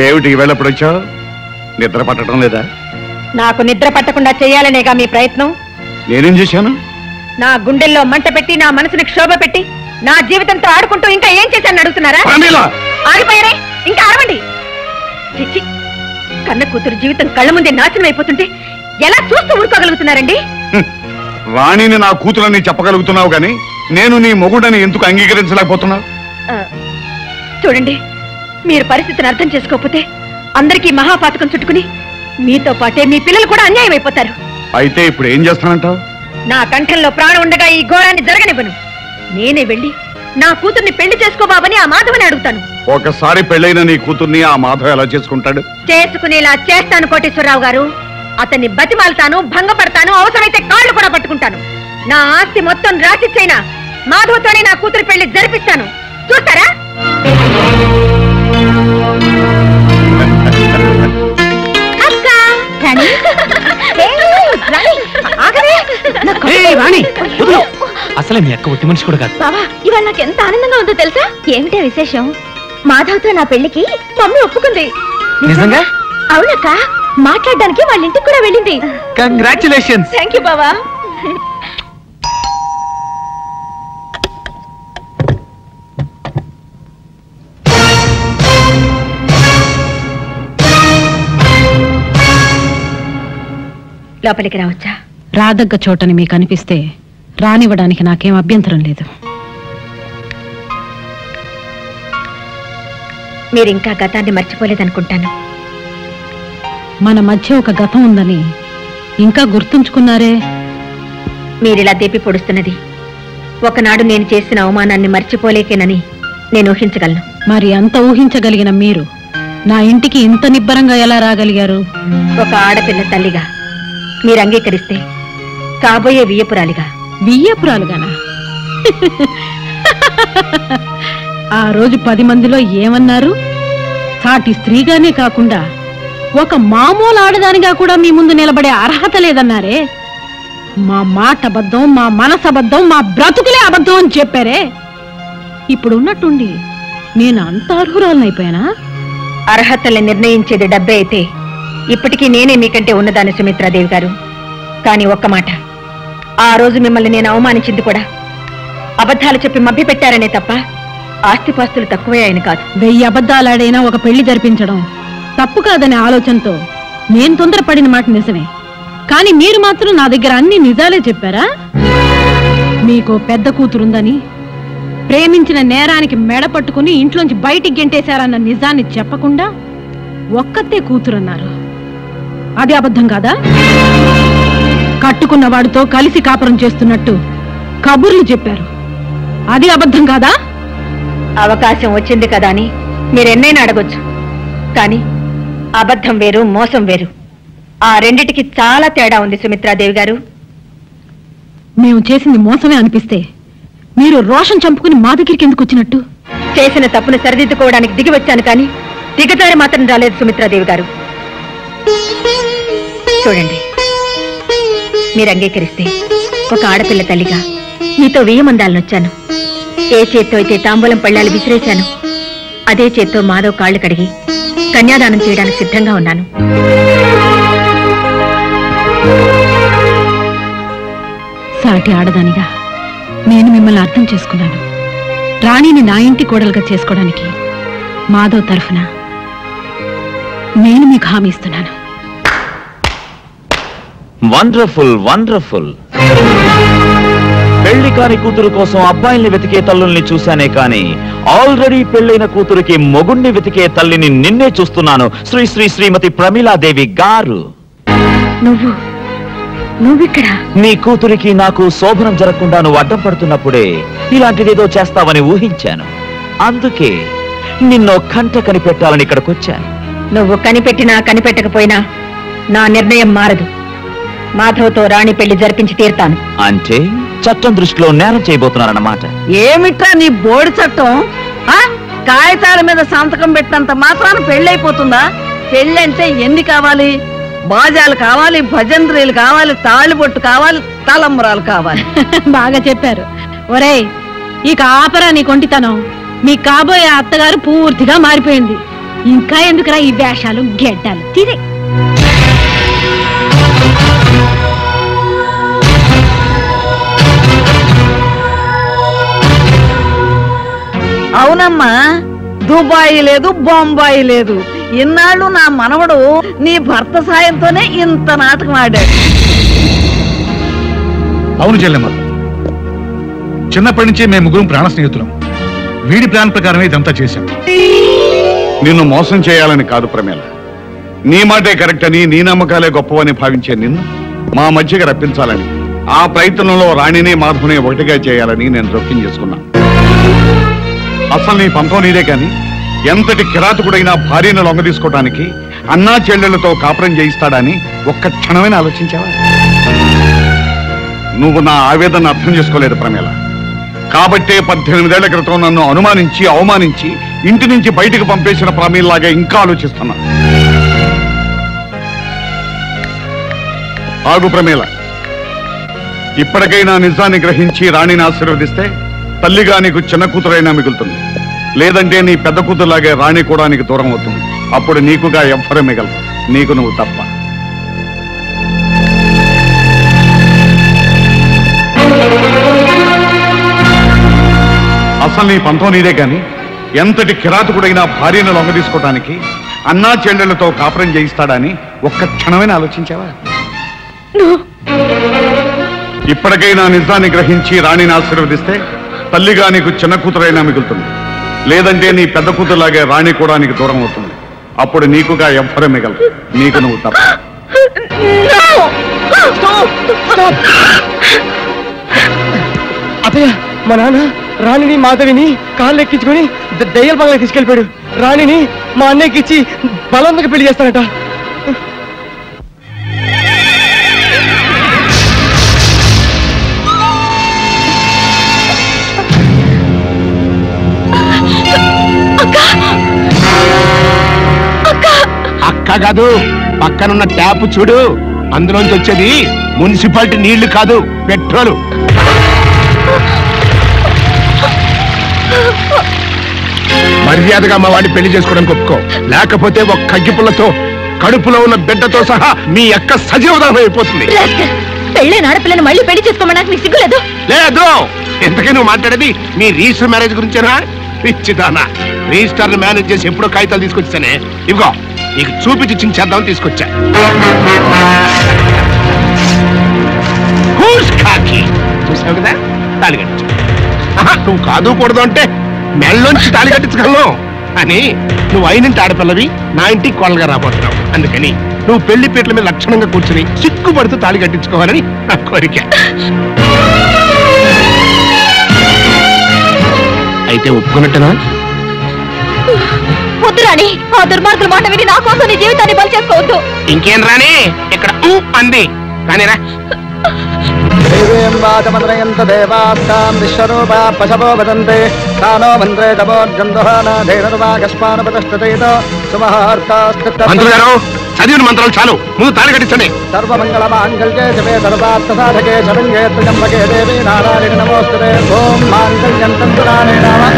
ఏమిటి ఈవేళప్పుడు వచ్చావు? నిద్ర పట్టడం లేదా?
నాకు నిద్ర పట్టకుండా చేయాలనేగా మీ ప్రయత్నం.
నేనేం చేశాను?
నా గుండెల్లో మంట పెట్టి, నా మనసుని క్షోభ పెట్టి, నా జీవితంతో ఆడుకుంటూ ఇంకా ఏం చేశాను అడుగుతున్నారా? ఆగిపోయారే, ఇంకా ఆడవండి. చిచ్చి, కన్న కూతురు జీవితం కళ్ళ ముందే నాశనం అయిపోతుంటే ఎలా చూస్తూ ఊరుకోగలుగుతున్నారండి?
రాణిని నా కూతురని చెప్పగలుగుతున్నావు గాని నేను నీ మొగుడని ఎందుకు అంగీకరించలేకపోతున్నావు?
చూడండి, మీరు పరిస్థితిని అర్థం చేసుకోకపోతే అందరికీ మహాపాతకం చుట్టుకుని మీతో పాటే మీ పిల్లలు కూడా అన్యాయం అయిపోతారు.
అయితే ఇప్పుడు ఏం చేస్తానంటావు?
నా కంఠంలో ప్రాణం ఉండగా ఈ ఘోరాన్ని జరగనివ్వను. నేనే వెళ్ళి నా కూతుర్ని పెళ్లి చేసుకోబాబని ఆ మాధవని అడుగుతాను.
ఒకసారి పెళ్ళైన నీ కూతుర్ని ఆ మాధవ్ ఎలా చేసుకుంటాడు?
చేసుకునేలా చేస్తాను కోటేశ్వరరావు గారు. అతన్ని బతిమాలతాను, భంగపడతాను, అవసరమైతే కాళ్ళు కూడా పట్టుకుంటాను. నా ఆస్తి మొత్తం రాసిచ్చైనా మాధవతోనే నా కూతురు పెళ్లి జరిపిస్తాను. చూస్తారా?
అసలే మీ అక్క ఒట్టి మనిషి కూడా కాదు.
బావా, ఇవాళ నాకు ఎంత ఆనందంగా ఉందో తెలుసా? ఏమిటే విశేషం? మాధవ్తో నా పెళ్లికి మమ్మీ ఒప్పుకుంది.
నిజంగా?
అవునక్క, మాట్లాడడానికి వాళ్ళ ఇంటికి కూడా వెళ్ళింది.
కంగ్రాచులేషన్స్.
థ్యాంక్ యూ బావా.
లోపలికి రావచ్చా?
రాదగ్గ చోటని మీకు అనిపిస్తే రానివ్వడానికి నాకేం అభ్యంతరం లేదు.
మీరింకా గతాన్ని మర్చిపోలేదనుకుంటాను.
మన మధ్య ఒక గతం ఉందని ఇంకా గుర్తుంచుకున్నారే.
మీరిలా తీపి పొడుస్తున్నది ఒకనాడు నేను చేసిన అవమానాన్ని మర్చిపోలేకేనని నేను ఊహించగలను.
మరి అంత ఊహించగలిగిన మీరు నా ఇంటికి ఇంత నిబ్బరంగా ఎలా రాగలిగారు?
ఒక ఆడపిల్ల తల్లిగా మీరు అంగీకరిస్తే కాబోయే వియ్యపురాలిగా.
వియ్యపురాలుగానా? ఆ రోజు 10 మందిలో ఏమన్నారు? సాటి స్త్రీగానే కాకుండా ఒక మామూలు ఆడదానిగా కూడా మీ ముందు నిలబడే అర్హత లేదన్నారే. మా మాట అబద్ధం, మా మనసు అబద్ధం, మా బ్రతుకులే అబద్ధం అని చెప్పారే. ఇప్పుడు ఉన్నట్టుండి నేను అంత అర్హురాలనైపోయానా?
అర్హతల్ని నిర్ణయించేది డబ్బే అయితే ఇప్పటికీ నేనే మీకంటే ఉన్నదాన్ని సుమిత్రాదేవి గారు. కానీ ఒక్క మాట, ఆ రోజు మిమ్మల్ని నేను అవమానించింది కూడా అబద్ధాలు చెప్పి మభ్య పెట్టారనే తప్ప ఆస్తిపాస్తులు తక్కువే ఆయన కాదు.
1000 అబద్ధాలాడైనా ఒక పెళ్లి జరిపించడం తప్పు కాదనే ఆలోచనతో నేను తొందరపడిన మాట నిజమే. కానీ మీరు మాత్రం నా దగ్గర అన్ని నిజాలే చెప్పారా? మీకు పెద్ద కూతురుందని, ప్రేమించిన నేరానికి మెడ పట్టుకుని ఇంట్లోంచి బయటికి గెంటేశారన్న నిజాన్ని చెప్పకుండా ఒక్కతే కూతురన్నారు. అది అబద్ధం కాదా? కట్టుకున్న వాడితో కలిసి కాపురం చేస్తున్నట్టు కబుర్లు చెప్పారు. అది అబద్ధం కాదా?
అవకాశం వచ్చింది కదా అని మీరెన్నైనా అడగొచ్చు. కానీ అబద్ధం వేరు, మోసం వేరు. ఆ రెండిటికి చాలా తేడా ఉంది సుమిత్రాదేవి గారు.
మేము చేసింది మోసమే అనిపిస్తే మీరు రోషం చంపుకుని మా దగ్గరికి ఎందుకు వచ్చినట్టు?
చేసిన తప్పును సరిదిద్దుకోవడానికి దిగి వచ్చాను, కానీ దిగజారి మాత్రం రాలేదు సుమిత్రాదేవి గారు. చూడండి, మీరు అంగీకరిస్తే ఒక ఆడపిల్ల తల్లిగా మీతో 1000 మందాలను వచ్చాను. ఏ చేత్తో అయితే తాంబూలం పళ్ళాలు విసిరేశాను, అదే చేత్తో మాధవ్ కాళ్ళు కడిగి కన్యాదానం చేయడానికి సిద్ధంగా ఉన్నాను.
సాటి ఆడదానిగా నేను మిమ్మల్ని అర్థం చేసుకున్నాను. రాణిని నా ఇంటి కోడలుగా చేసుకోవడానికి మాధవ్ తరఫున నేను మీకు హామీ ఇస్తున్నాను.
Wonderful wonderful. పెళ్లి కాని కూతురు కోసం అబ్బాయిల్ని వెతికే తల్లుల్ని చూశానే కాని ఆల్రెడీ పెళ్లైన కూతురికి మొగుణ్ణి వెతికే తల్లిని నిన్నే చూస్తున్నాను. శ్రీ శ్రీ శ్రీమతి ప్రమీలాదేవి గారు.
నువ్విక్కడ?
నీ కూతురికి నాకు శోభనం జరగకుండా నువ్వు అడ్డం పడుతున్నప్పుడే ఇలాంటిదేదో చేస్తావని ఊహించాను. అందుకే నిన్నో కంట కనిపెట్టాలని ఇక్కడికొచ్చాను.
నువ్వు కనిపెట్టినా కనిపెట్టకపోయినా నా నిర్ణయం మారదు. మాధవ్తో రాణి పెళ్లి జరిపించి తీరుతాను.
అంటే చట్టం దృష్టిలో నేరం చేయబోతున్నారన్నమాట.
ఏమిట్రా నీ బోడి చట్టం? కాగితాల మీద సంతకం పెట్టినంత మాత్రాన పెళ్ళైపోతుందా? పెళ్ళంటే ఎన్ని కావాలి? బాజాలు కావాలి, భజంత్రీలు కావాలి, తాళిబొట్టు కావాలి, తలంబరాలు కావాలి.
బాగా చెప్పారు. ఒరేయ్, ఇక ఆపరా నీ కొంటితనం. మీ కాబోయే అత్తగారు పూర్తిగా మారిపోయింది. ఇంకా ఎందుకురా ఈ వేషాలు గెడ్డాలు? తీరే.
అవునమ్మా, దుబాయి లేదు, బొంబాయి లేదు. ఇన్నాళ్ళు నా మనవడు నీ భర్త సాయంతోనే ఇంత నాటకం ఆడాడు.
అవును చెల్లెమ్మ, చిన్నప్పటి నుంచి మేము ముగ్గురం ప్రాణ స్నేహితులం. వీడి ప్లాన్ ప్రకారమే ఇదంతా చేశాం.
నిన్ను మోసం చేయాలని కాదు ప్రమేల, నీ మాటే కరెక్ట్ అని, నీ నమ్మకాలే గొప్పవని భావించే నిన్ను మా మధ్యకి రప్పించాలని, ఆ ప్రయత్నంలో రాణిని మాధవుని ఒకటిగా చేయాలని నేను జోక్యం చేసుకున్నాను. అసలు నీ పంతం నీదే కాని ఎంతటి కిరాతకుడైనా భార్యను లొంగ తీసుకోవడానికి అన్నా చెల్లెళ్లతో కాపురం చేయిస్తాడని ఒక్క క్షణమైనా ఆలోచించావా? నువ్వు నా ఆవేదన అర్థం చేసుకోలేదు ప్రమేల. కాబట్టే 18 ఏళ్ల క్రితం నన్ను అనుమానించి అవమానించి ఇంటి నుంచి బయటకు పంపేసిన ప్రమేల్లాగా ఇంకా ఆలోచిస్తున్నా. ఆగు ప్రమేల, ఇప్పటికైనా నిజాన్ని గ్రహించి రాణిని ఆశీర్వదిస్తే తల్లిగా నీకు చిన్న కూతురైనా మిగులుతుంది. లేదంటే నీ పెద్ద కూతురులాగే రాణి కూడా నీకు దూరం అవుతుంది. అప్పుడు నీకుగా ఎవ్వరూ మిగలదు, నీకు నువ్వు తప్ప. అసలు నీ పంతం నీదే కాని ఎంతటి కిరాతకుడైనా భార్యను లొంగ తీసుకోవటానికి అన్నా చెల్లెళ్లతో కాపురం చేయిస్తాడని ఒక్క క్షణమైనా ఆలోచించావా? ఇప్పటికైనా నిజాన్ని గ్రహించి రాణిని ఆశీర్వదిస్తే తల్లిగా నీకు చిన్న కూతురైనా మిగులుతుంది. లేదంటే నీ పెద్ద కూతురులాగే రాణి కూడా నీకు దూరం అవుతుంది. అప్పుడు నీకుగా ఎవ్వరూ మిగలదు, నీకు నువ్వు తప్ప.
అతయ్య, మా నాన్న రాణిని మాధవిని కాళ్ళు ఎక్కించుకొని దయ్యాల బంగ్లా తీసుకెళ్ళిపోయాడు. రాణిని మా అన్నయ్యకి ఇచ్చి బలవంతంగా పెళ్లి చేస్తానట.
అక్క
పంఖా కాదు, పక్కనున్న ట్యాప్ చూడు, అందులోంచి వచ్చేది మున్సిపాలిటీ నీళ్లు కాదు, పెట్రోలు. మర్యాదగా మా వాడిని పెళ్లి చేసుకోవడానికి ఒప్పుకో, లేకపోతే ఒక కగ్గిపుల్లతో కడుపులో ఉన్న బిడ్డతో సహా మీ అక్క సజీవదానం అయిపోతుంది.
పెళ్ళైన ఆడపిల్లని మళ్ళీ పెళ్లి చేసుకోమడానికి నీకు సిగ్గులేదు?
లేదు. ఎంతకీ నువ్వు మాట్లాడేది మీ రిజిస్టర్ మ్యారేజ్ గురించేనా? పిచ్చిదానా, రిజిస్టర్ మేనేజ్ చేసి ఎప్పుడో కాగితాలు తీసుకొచ్చానే, ఇదిగో నీకు చూపించి చించేద్దామని తీసుకొచ్చా. చూసావు కదా, తాళి కట్టించు. నువ్వు కాదు కూడదు అంటే మెళ్ళొంచి తాళి కట్టించగలను అని, నువ్వు అయినంటి ఆడపిల్లవి, నా ఇంటికి కోళ్ళగా రాబోతున్నావు. అందుకని నువ్వు పెళ్లి పీటల మీద లక్షణంగా కూర్చుని సిగ్గుపడుతూ తాళి కట్టించుకోవాలని నా కోరిక. అయితే ఒప్పుకున్నట్టనా?
వద్దు రాణి, ఆ దుర్మార్గుల మాట విని నా కోసం నీ జీవితాన్ని బలి చేసుకోవద్దు.
ఇంకేం రాని, ఇక్కడ అంది కానీరా. మంత్రులు గారు, చదివిన మంత్రాలు చాలు, ముందు తాళి కట్టించండి.
సర్వమంగళ మాంగళ్యే శివే సర్వార్థ సాధకే శరణ్యే త్ర్యంబకే దేవి నారాయణి నమోస్తుతే. ఓం మాంగళ్యం తంతునానే నమః.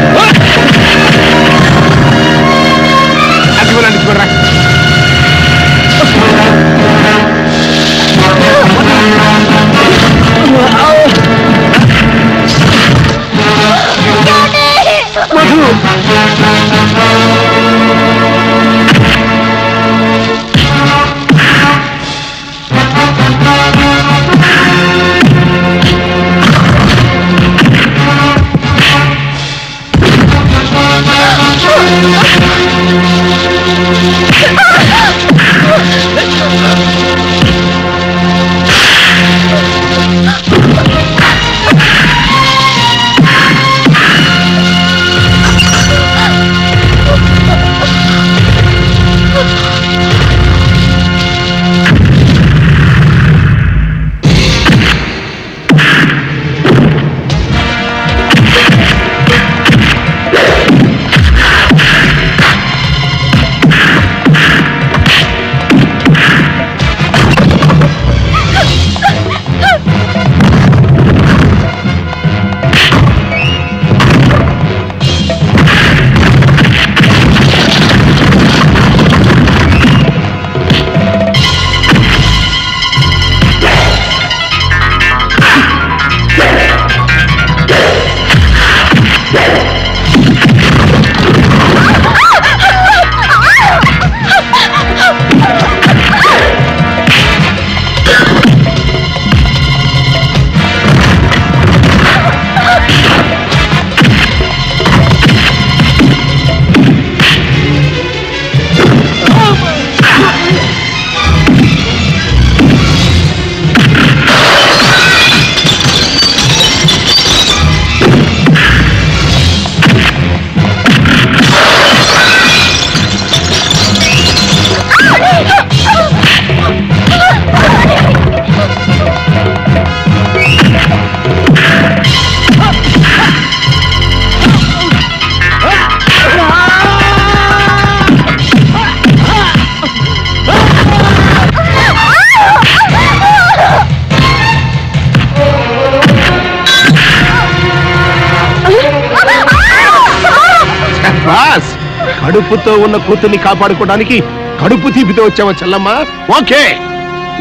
కడుపుతో ఉన్న కూతుర్ని కాపాడుకోవడానికి కడుపు తీపితో వచ్చావా చెల్లమ్మ? ఓకే,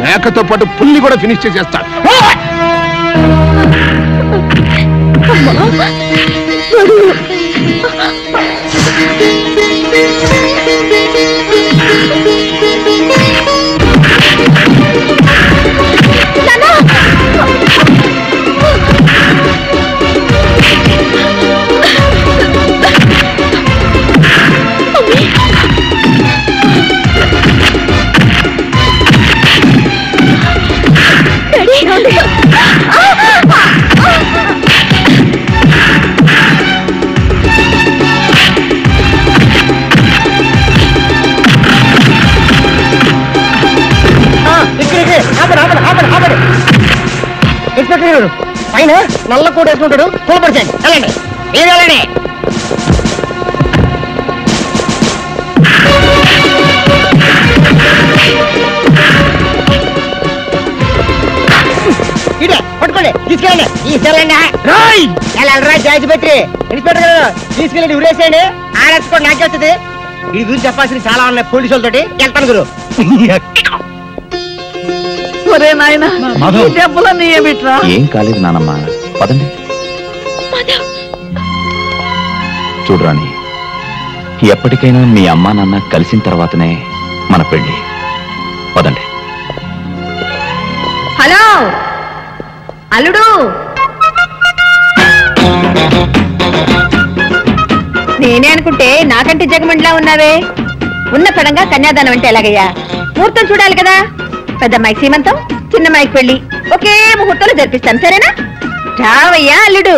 మేకతో పాటు పుల్లి కూడా ఫినిష్ చేసేస్తా.
పైన నల్ల కోట్ వేసుకుంటాడు, కోపరిచండి. వెళ్ళండి, మీరు వెళ్ళండి. ఇదే పట్టుకోండి, తీసుకెళ్ళండి. తీసుకెళ్ళండి ఎలా జాజిపత్రి ఇన్స్పెక్టర్ గారు తీసుకెళ్ళండి, ఉరేసేయండి. ఆడెత్తుకోండి, నాకే వస్తుంది. ఈ గురించి చెప్పాల్సిన చాలా ఉన్నాయి పోలీసులతోటి. వెళ్తాను గురు.
ఒరే నాయన దెబ్బలన్నీ ఏమిట్రా?
ఏం కాలేదు నానమ్మ, పదండి. చూడరాని, ఎప్పటికైనా మీ అమ్మా నాన్న కలిసిన తర్వాతనే మన పెళ్లి. పదండి.
హలో అల్లుడు, నేనే అనుకుంటే నాకంటే జగమండిలా ఉన్నావే. ఉన్న పడంగా కన్యాదానం అంటే ఎలాగయ్యా? ముహూర్తం చూడాలి కదా. పెద్దమ్మాయికి సీమంతం, చిన్నమ్మాయికి పెళ్లి ఒకే ముహూర్తంలో జరిపిస్తాను, సరేనా? రావయ్యా అల్లుడు.